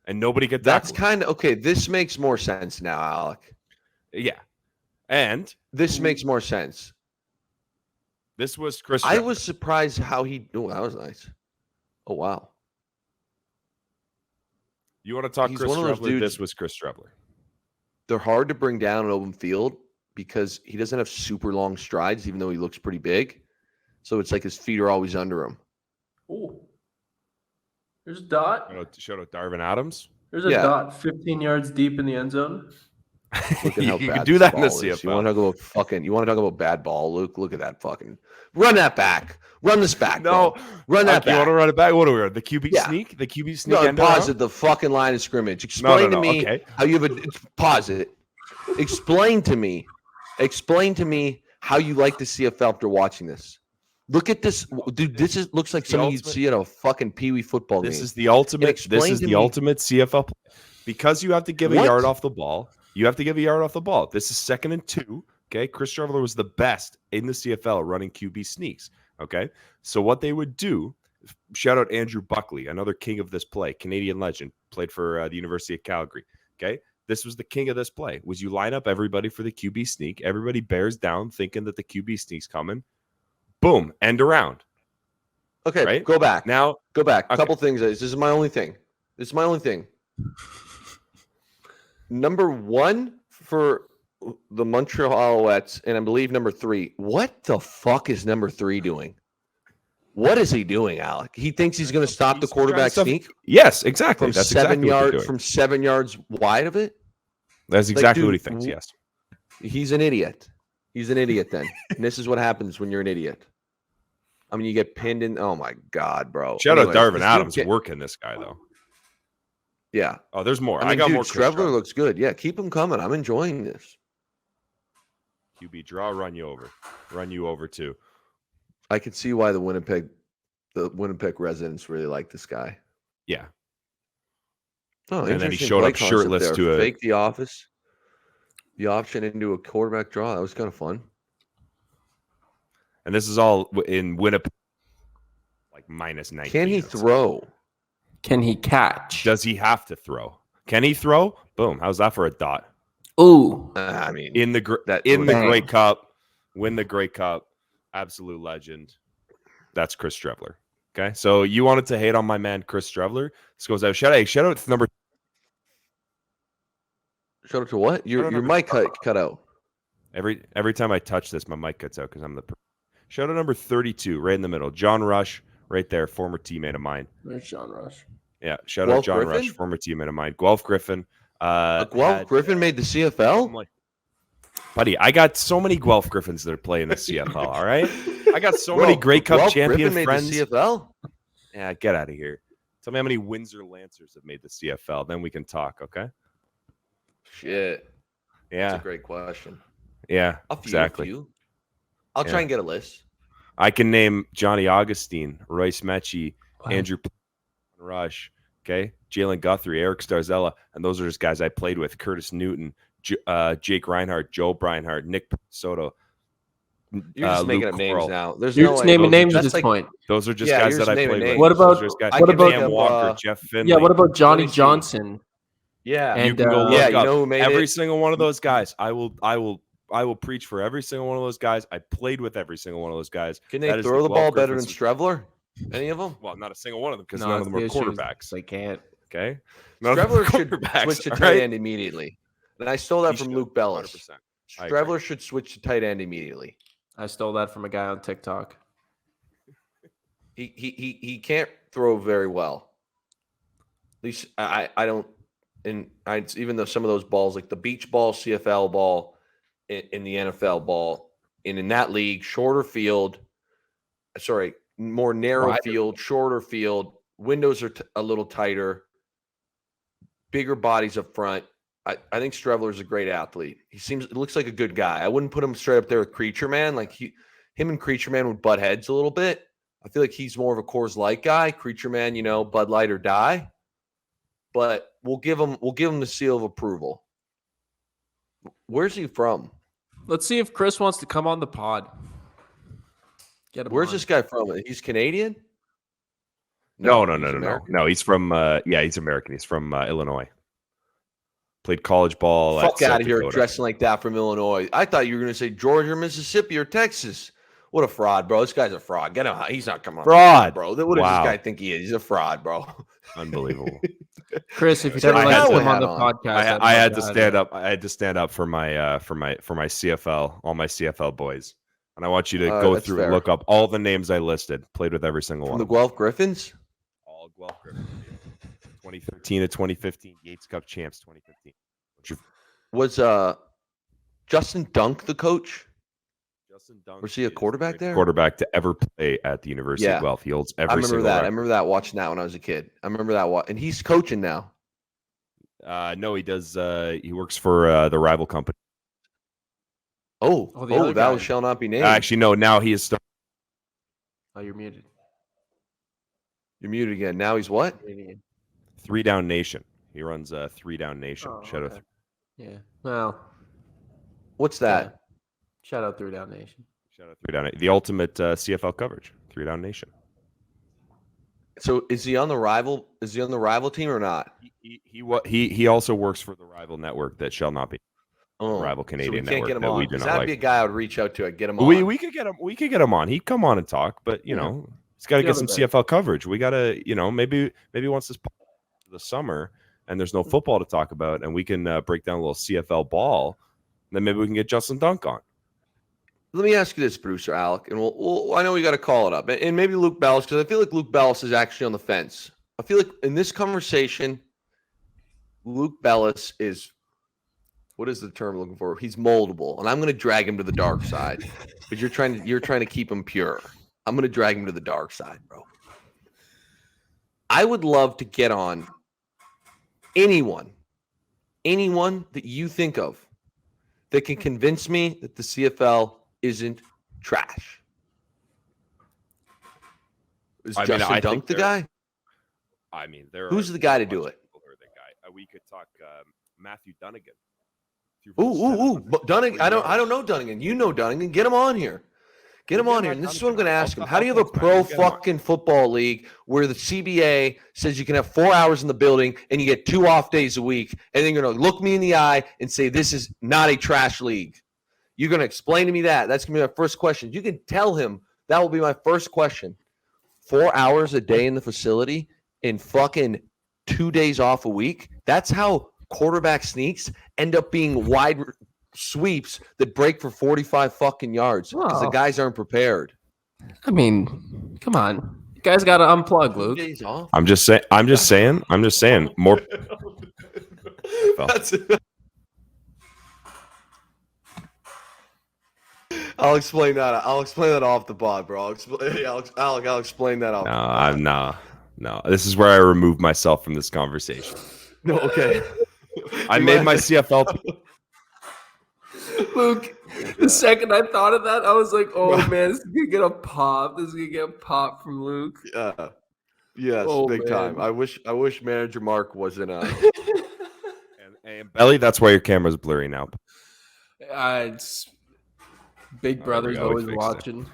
and nobody could That's tackle him. kind of okay. This makes more sense now, Alec. Yeah, and This makes more sense. this was Chris. I Trevor. was surprised how he. Oh, that was nice. Oh wow. You want to talk He's Chris one of those Trevor? dudes- This was Chris Trevor. They're hard to bring down in open field because he doesn't have super long strides, even though he looks pretty big. So it's like his feet are always under him. Oh, there's a dot. Shout out Darvin Adams. There's a Yeah. dot 15 yards deep in the end zone. Look at how You bad can do this that in the ball is. You CFL. want to talk about fucking? You want to talk about bad ball, Luke? Look at that fucking. Run that back. Run this back. No, bro. Run that You want to back. run it back? What are we? The QB Yeah. sneak? The QB sneak? No, end pause around? it. The fucking line of scrimmage. Explain to me Okay. how you have a. Pause it. Explain to me. Explain to me how you like the CFL after watching this. Look at this, dude. This looks like the something you'd ultimate- see at a fucking peewee football This game. is the ultimate. This explain is to the me- ultimate CFL play. Because you have to give a What? yard off the ball. You have to give a yard off the ball. This is 2nd and 2. Okay, Chris Trevor was the best in the CFL running QB sneaks. Okay, so what they would do. Shout out Andrew Buckley, another king of this play, Canadian legend, played for the University of Calgary. Okay, this was the king of this play. Was you line up everybody for the QB sneak? Everybody bears down, thinking that the QB sneak's coming. Boom, end around. Okay, right? go back. Now, Go back. A Okay. couple things. This is my only thing. This is my only thing. Number one for the Montreal Alouettes, and I believe number 3. What the fuck is number 3 doing? What is he doing, Alec? He thinks he's going to stop the He's trying quarterback stuff- sneak yes, exactly. from That's 7 exactly what they're yards doing. from 7 yards wide of it. That's exactly what he dude, thinks. Yes. He's an idiot. He's an idiot then. And this is what happens when you're an idiot. I mean, you get pinned in. Oh my god, bro. Shout Anyways, out Darvin this dude Adams working this guy though. Yeah. Oh, there's more. I mean, got dude, more. Chris Trevor Trevor. looks good. Yeah, keep him coming. I'm enjoying this. QB draw, run you over. Run you over too. I can see why the Winnipeg residents really like this guy. Yeah. Oh, And then he interesting showed play up concept shirtless there. to a- Fake the option into a quarterback draw. That was kind of fun. And this is all in Winnipeg, like minus 19. Can he I'd say. throw? Can he catch? Does he have to throw? Can he throw? Boom. How's that for a dot? Ooh. I mean, In the That in the was- Grey Cup, win the Grey Cup, absolute legend. That's Chris Trevler. Okay, so you wanted to hate on my man Chris Trevler. This goes out. Shout out to number. shout out to what? Your number- mic cut out. Every time I touch this, my mic cuts out because I'm the. Shout out number 32, right in the middle. John Rush, right there, former teammate of mine. There's John Rush. Yeah, shout Guelph out John Griffin? Rush, former teammate of mine. Guelph Griffin. Guelph had- Griffin made the I'm CFL. like, buddy, I got so many Guelph Griffins that are playing the CFL. All right, I got so many Grey Cup Guelph champion Griffin friends. made the CFL. Yeah, get out of here. Tell me how many Windsor Lancers have made the CFL. Then we can talk. Okay. Shit, Yeah. that's a great question. Yeah. I'll feed Exactly. you. I'll Yeah. try and get a list. I can name Johnny Augustine, Royce Mechie, Wow. Andrew Rush, okay, Jalen Guthrie, Eric Starzella, and those are just guys I played with. Curtis Newton, Jake Reinhardt, Joe Breinhardt, Nick Soto. You're just making Luke up names Corral. now. There's You're no just way. naming those are names at just this like- point. Those are just Yeah, guys you're that just I naming played with. names. What Those about- are just guys- I what can about- make Cam up, Walker, Jeff Finley? Yeah, what about Johnny Let me see. Johnson? Yeah, You And, can go look yeah, you up know who made every it? single one of those guys. I will preach for every single one of those guys. I played with every single one of those guys. Can That they is throw the Guelph ball better than Griffins. Strevler? Any of them? Well, not a single one of them because No, none of them are the issue is quarterbacks. They can't. Okay, none of them are Strevler should quarterbacks, switch to all tight right? end immediately. And I stole that He from should, Luke Bellis. 100%. I agree. Strevler should switch to tight end immediately. I stole that from a guy on TikTok. He can't throw very well. At least I don't. And even though some of those balls, like the beach ball, CFL ball, in the NFL ball, and in that league, shorter field. Sorry, more narrow Wider. field, shorter field. Windows are a little tighter. Bigger bodies up front. I think Strevler's a great athlete. He looks like a good guy. I wouldn't put him straight up there with Creature Man. Like him and Creature Man would butt heads a little bit. I feel like he's more of a Coors Light guy. Creature Man, Bud Light or die. But we'll give him the seal of approval. Where's he from? Let's see if Chris wants to come on the pod. Where's this guy from? He's Canadian? No. He's from he's American. He's from Illinois. Played college ball. Fuck out of here, dressing like that from Illinois. I thought you were going to say Georgia, Mississippi, or Texas. What a fraud, bro. This guy's a fraud. Get him out. He's not coming on. Fraud, bro. What does this guy think he is? He's a fraud, bro. Unbelievable. Chris, if you ever let him on the podcast, I had to stand up. I had to stand up for my CFL, all my CFL boys. And I want you to go through and look up all the names I listed. Played with every single one. From the Guelph Griffins? All Guelph Griffins. 2013 to 2015. Yates Cup champs 2015. Was Justin Dunk the coach? Justin Dunk. Was he a quarterback there? Quarterback to ever play at the University of Guelph. He holds every single record. I remember that watching that when I was a kid. I remember that. And he's coaching now. No, he does. He works for the rival company. That shall not be named. Actually, no. Now he is. Oh, you're muted. You're muted again. Now he's what? 3 Down Nation. He runs 3 Down Nation. Shout out. Yeah. Well. What's that? Yeah. Shout out 3 Down Nation. Shout out 3 Down. The ultimate CFL coverage. 3 Down Nation. So is he on the rival? Is he on the rival team or not? He also works for the rival network that shall not be. Rival Canadian so we can't network get him that on. we do not that'd like. be a guy I would reach out to. I'd get him on. We could get him. We could get him on. He'd come on and talk, but he's got to get some CFL coverage. We got to, maybe once the summer and there's no football to talk about, and we can break down a little CFL ball. Then maybe we can get Justin Dunk on. Let me ask you this, Bruce or Alec, and I know we got to call it up, and maybe Luke Bellis, because I feel like Luke Bellis is actually on the fence. I feel like in this conversation, Luke Bellis is. What is the term I'm looking for? He's moldable, and I'm going to drag him to the dark side. But you're trying to keep him pure. I'm going to drag him to the dark side, bro. I would love to get on anyone that you think of that can convince me that the CFL isn't trash. Is Justin Dunk the guy? I mean, who's the guy to do it? We could talk Matthew Dunnigan. Ooh, Dunnigan. I don't know Dunnigan. You know Dunnigan. Get him on here. Get him on here. And this is what I'm going to ask him. How do you have a pro fucking football league where the CBA says you can have 4 hours in the building and you get 2 off days a week, and then you're going to look me in the eye and say this is not a trash league? You're going to explain to me that. That's going to be my first question. You can tell him that will be my first question. 4 hours a day in the facility and fucking 2 days off a week. That's how quarterback sneaks end up being wide sweeps that break for 45 fucking yards because the guys aren't prepared. I mean, come on. You guys got to unplug, Luke. I'm just saying. More. I'll explain that. I'll explain that off the pod, bro. I'll explain that off. No. This is where I remove myself from this conversation. No, okay. I made my CFL. Luke, the second I thought of that, I was like, "Oh man, this is gonna get a pop. This is gonna get a pop from Luke." Yeah, yes, big time. I wish Manager Mark wasn't. And Belly, that's why your camera's blurry now. It's Big Brother's always watching.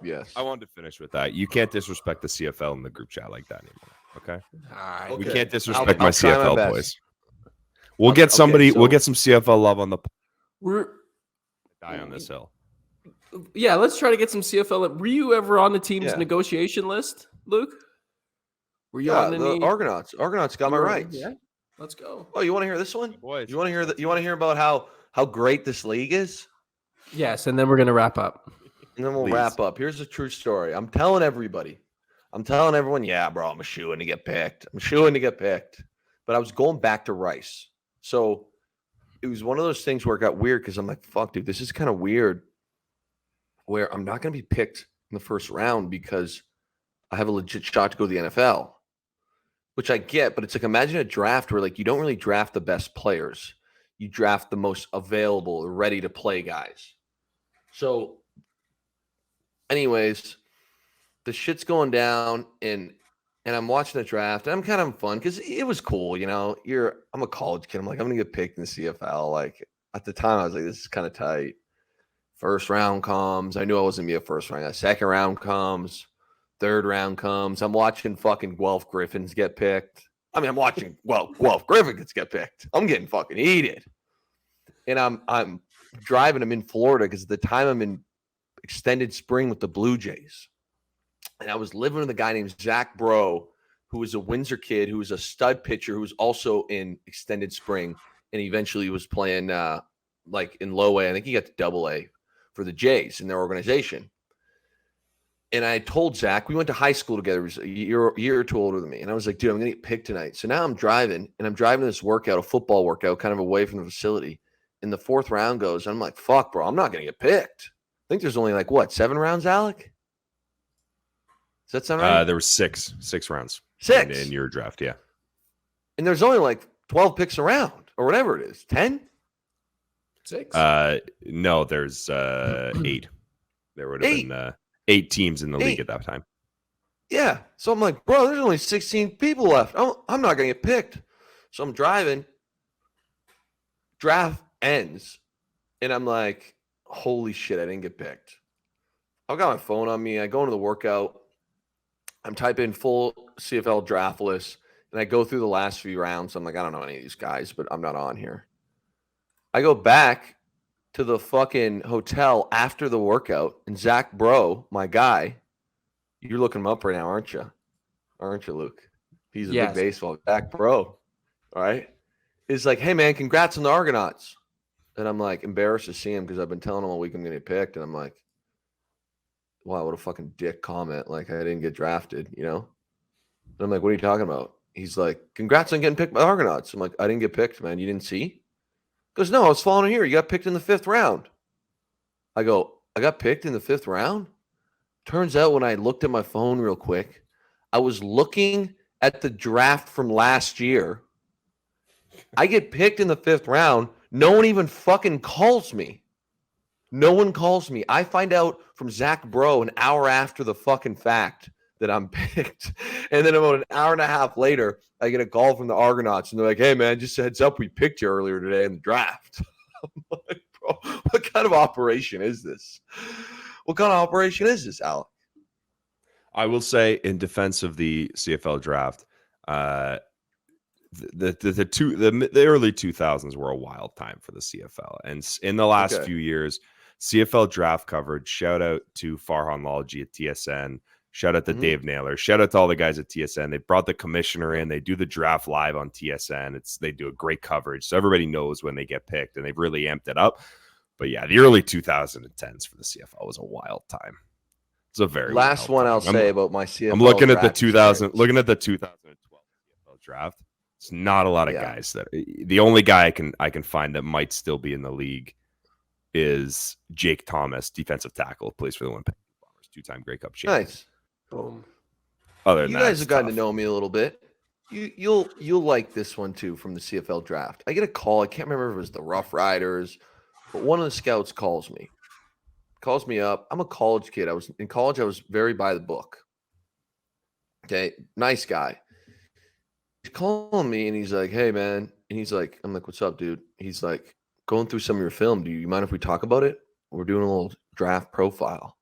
Yes, I wanted to finish with that. You can't disrespect the CFL in the group chat like that anymore. Okay. All right. We can't disrespect my CFL boys. We'll get some CFL love on the. We're die on this hill. Yeah, let's try to get some CFL. Were you ever on the team's negotiation list, Luke? Were you on any? Argonauts? Argonauts got my rights. Yeah, let's go. Oh, you want to hear this one? Boys. You want to hear that? You want to hear about how great this league is? Yes, and then we're gonna wrap up. And then we'll wrap up. Here's a true story. I'm telling everybody. I'm telling everyone, yeah, bro, I'm a shoo-in to get picked. But I was going back to Rice. So it was one of those things where it got weird because I'm like, fuck, dude, this is kind of weird where I'm not going to be picked in the first round because I have a legit shot to go to the NFL. which I get, but it's like imagine a draft where like you don't really draft the best players. You draft the most available, ready to play guys. So, anyways, the shit's going down and I'm watching the draft and I'm kind of fun because it was cool, you know. I'm a college kid. I'm like, I'm gonna get picked in the CFL. Like at the time, I was like, this is kind of tight. First round comes. I knew I wasn't gonna be a first round guy. Second round comes. Third round comes. I'm watching fucking Guelph Griffins get picked. I mean, I'm watching Guelph Griffins get picked. I'm getting fucking heated. And I'm driving. I'm in Florida because at the time I'm in extended spring with the Blue Jays. And I was living with a guy named Zach Bro, who was a Windsor kid, who was a stud pitcher, who was also in extended spring, and eventually was playing like in low A. I think he got to double A for the Jays in their organization. And I told Zach, we went to high school together. He was a year or two older than me. And I was like, dude, I'm going to get picked tonight. So now I'm driving, and I'm driving this workout, a football workout, kind of away from the facility. And the fourth round goes, and I'm like, fuck, bro, I'm not going to get picked. I think there's only like, what, 7 rounds, Alec? Does that sound right? There were six rounds. 6 in your draft, yeah. And there's only like 12 picks around or whatever it is. 10? 6. No, there's 8. There would have 8? been 8 teams in the league 8. at that time. Yeah. So I'm like, bro, there's only 16 people left. I'm not going to get picked. So I'm driving. Draft ends. And I'm like, holy shit, I didn't get picked. I've got my phone on me. I go into the workout. I'm typing full CFL draft list, and I go through the last few rounds. I'm like, I don't know any of these guys, but I'm not on here. I go back to the fucking hotel after the workout, and Zach Bro, my guy, you're looking him up right now, aren't you? Aren't you, Luke? He's a big baseball. Zach Bro, all right? Is like, hey, man, congrats on the Argonauts. And I'm like embarrassed to see him because I've been telling him all week I'm going to get picked, and I'm like, wow, what a fucking dick comment. Like, I didn't get drafted, you know? And I'm like, what are you talking about? He's like, congrats on getting picked by the Argonauts. I'm like, I didn't get picked, man. You didn't see? He goes, no, I was following here. You got picked in the 5th round. I go, I got picked in the 5th round? Turns out when I looked at my phone real quick, I was looking at the draft from last year. I get picked in the 5th round. No one even fucking calls me. No one calls me. I find out from Zach Bro an hour after the fucking fact that I'm picked. And then about an hour and a half later, I get a call from the Argonauts, and they're like, hey, man, just a heads up, we picked you earlier today in the draft. I'm like, bro, what kind of operation is this? What kind of operation is this, Alec? I will say, in defense of the CFL draft, the early 2000s were a wild time for the CFL, and in the last few years, CFL draft coverage. Shout out to Farhanlology at TSN. Shout out to Dave Naylor. Shout out to all the guys at TSN. They brought the commissioner in. They do the draft live on TSN. They do a great coverage, so everybody knows when they get picked, and they've really amped it up. But yeah, the early 2010s for the CFL was a wild time. It's a very last one I'll say about my CFL. I'm looking at the 2012 CFL draft. It's not a lot of guys that. The only guy I can find that might still be in the league is Jake Thomas, defensive tackle, plays for the Winnipeg Bombers, 2-time Grey Cup champion. Nice. Boom. Other than you that, guys have gotten to know me a little bit. You'll like this one too from the CFL draft. I get a call. I can't remember if it was the Rough Riders, but one of the scouts calls me up. I'm a college kid. I was in college. I was very by the book. Okay, nice guy. He's calling me and he's like, "Hey, man," and he's like, "I'm like, what's up, dude?" He's like, "Going through some of your film. Do you mind if we talk about it? We're doing a little draft profile."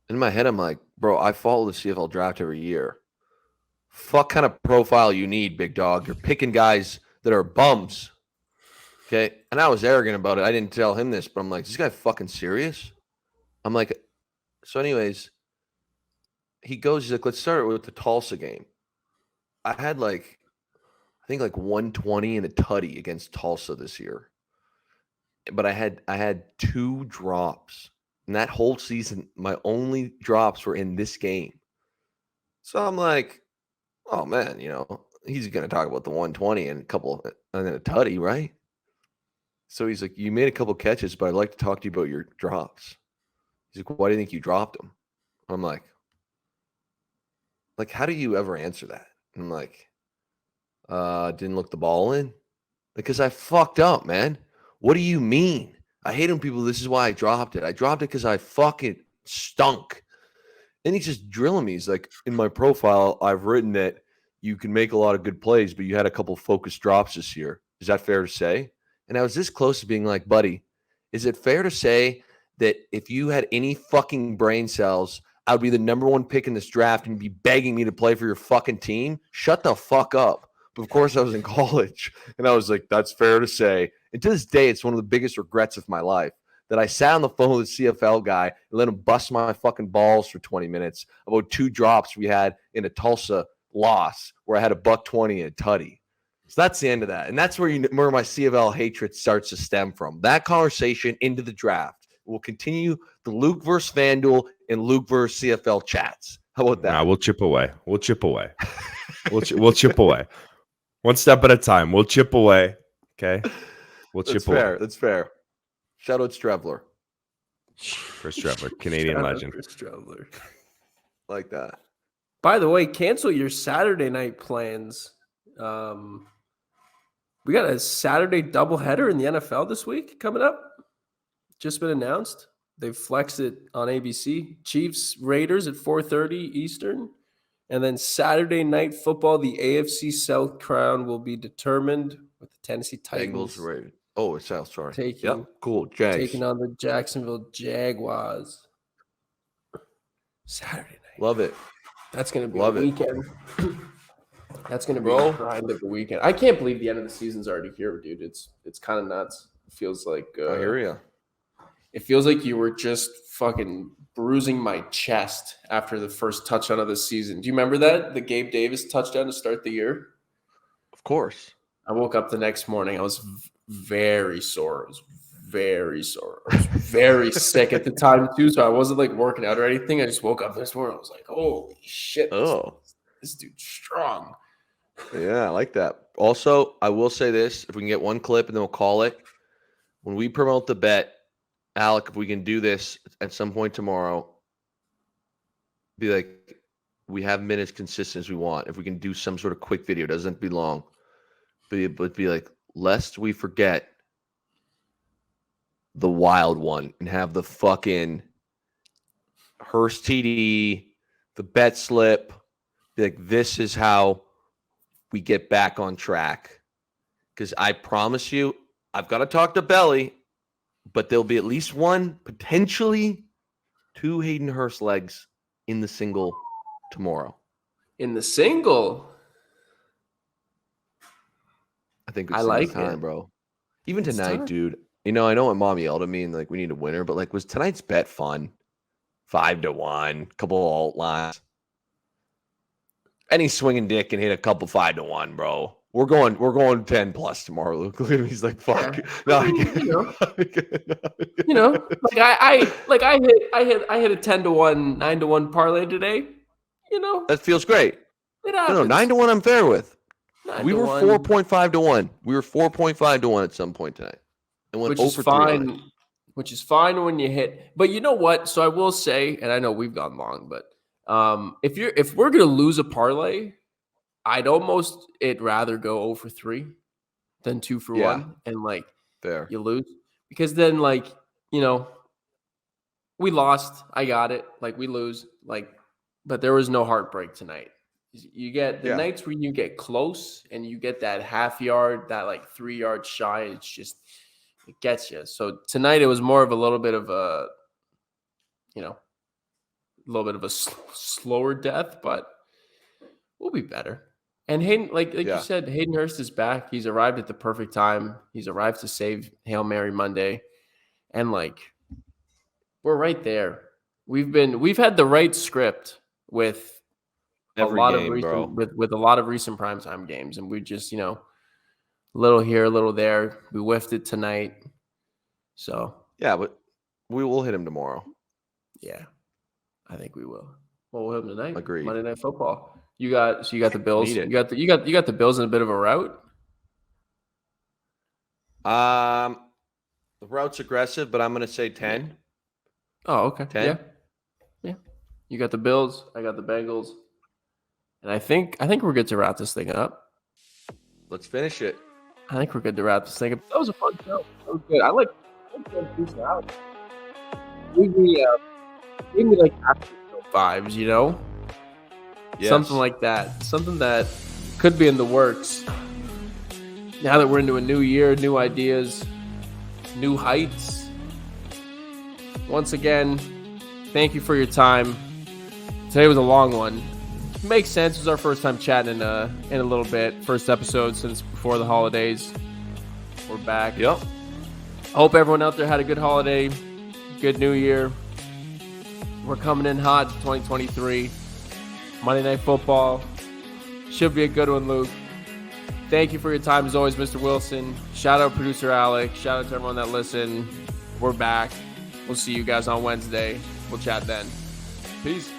In my head, I'm like, bro, I follow the CFL draft every year. Fuck kind of profile you need, big dog. You're picking guys that are bums. Okay. And I was arrogant about it. I didn't tell him this, but I'm like, is this guy fucking serious? I'm like, so anyways, he's like, let's start with the Tulsa game. I had I think 120 and a tutty against Tulsa this year. But I had 2 drops. And that whole season, my only drops were in this game. So I'm like, oh, man, he's going to talk about the 120 and then a tutty, right? So he's like, you made a couple catches, but I'd like to talk to you about your drops. He's like, why do you think you dropped them? I'm like, how do you ever answer that? And I'm like, Didn't look the ball in because I fucked up, man. What do you mean? I hate when people. This is why I dropped it. I dropped it because I fucking stunk. And he's just drilling me. He's like, in my profile, I've written that you can make a lot of good plays, but you had a couple focused drops this year. Is that fair to say? And I was this close to being like, buddy, is it fair to say that if you had any fucking brain cells, I would be the number one pick in this draft and you'd be begging me to play for your fucking team? Shut the fuck up. But of course, I was in college, and I was like, that's fair to say. And to this day, it's one of the biggest regrets of my life that I sat on the phone with a CFL guy and let him bust my fucking balls for 20 minutes about 2 drops we had in a Tulsa loss where I had a $120 and a tutty. So that's the end of that. And that's where my CFL hatred starts to stem from. That conversation into the draft. We'll continue the Luke versus FanDuel and Luke versus CFL chats. How about that? Nah, we'll chip away. We'll chip away. We'll chip away. One step at a time. We'll chip away. Okay? We'll chip away. That's fair. Shout out Strevler. Chris Trevor, Canadian legend. Chris Trevor. Like that. By the way, cancel your Saturday night plans. We got a Saturday doubleheader in the NFL this week coming up. Just been announced. They've flexed it on ABC. Chiefs, Raiders at 4:30 Eastern. And then Saturday night football, the AFC South crown will be determined with the Tennessee Titans. Bengals, Raiders. Oh, it's South. Sorry. Taking, cool. Jags. taking on the Jacksonville Jaguars. Saturday night. Love it. That's going to be Love a it. weekend. That's going to be a grind of a weekend. I can't believe the end of the season's already here, dude. It's kind of nuts. It feels like I hear you. It feels like you were just fucking bruising my chest after the first touchdown of the season. Do you remember that? The Gabe Davis touchdown to start the year? Of course. I woke up the next morning. I was very sore. I was very sore. I was very sick at the time, too, so I wasn't, like, working out or anything. I just woke up this morning. I was like, holy shit. This dude's strong. Yeah, I like that. Also, I will say this. If we can get one clip and then we'll call it. When we promote the bet, Alec, if we can do this at some point tomorrow, be like, we have minutes consistent as we want. If we can do some sort of quick video, it doesn't have to be long. But be like, lest we forget the wild one and have the fucking Hurst TD, the bet slip. Be like, this is how we get back on track. Because I promise you, I've got to talk to Belly, but there'll be at least one, potentially 2 Hayden Hurst legs in the single tomorrow. In the single? I think it's like time, it. bro. Even It's tonight, time. dude. You know, I know my mom yelled at me and like we need a winner, but like, was tonight's bet fun? 5-1, couple alt lines. Any swinging dick can hit a couple 5-1, bro. We're going 10 plus tomorrow, Luke. Look at him. He's like, fuck. Yeah. No, I mean, like I hit a 10-1, 9-1 parlay today. You know, that feels great. it No, happens. 9-1, I'm fair with. 9 We to were 1, 4.5-1. We were 4.5-1 at some point tonight. And went which 0 is for 3 on it. fine. Which is fine when you hit. But you know what? So I will say, and I know we've gone long, but if we're gonna lose a parlay, I'd almost rather go 0 for 3 than 2 for Yeah. 1, and like Fair. you lose because then like we lost. I got it. Like we lose. Like, but there was no heartbreak tonight. You get the nights where you get close and you get that half yard, that like 3 yards shy. It's just it gets you. So tonight it was more of a little bit of a, slower death, but we'll be better. And Hayden, like you said, Hayden Hurst is back. He's arrived at the perfect time. He's arrived to save Hail Mary Monday, and like we're right there. We've had the right script with Every a lot game, of recent bro. with a lot of recent primetime games, and we just a little here, a little there. We whiffed it tonight, so Yeah, but we will hit him tomorrow. yeah, I think we will. Well, we'll hit him tonight. Agreed. Monday Night Football. You got the Bills. Need it. You got the Bills in a bit of a route. The route's aggressive, but I'm going to say 10. Oh, okay. 10? Yeah. You got the Bills. I got the Bengals. And I think we're good to wrap this thing up. Let's finish it. I think we're good to wrap this thing up. That was a fun show. That was good. I like producer Alec. Gave me like after show vibes, you know? Yes. Something like that. Something that could be in the works. Now that we're into a new year, new ideas, new heights. Once again, thank you for your time. Today was a long one. Makes sense. It was our first time chatting in a little bit. First episode since before the holidays. We're back. Yep. I hope everyone out there had a good holiday, good new year. We're coming in hot to 2023. Monday Night Football. Should be a good one, Luke. Thank you for your time as always, Mr. Willson. Shout out producer Alec. Shout out to everyone that listened. We're back. We'll see you guys on Wednesday. We'll chat then. Peace.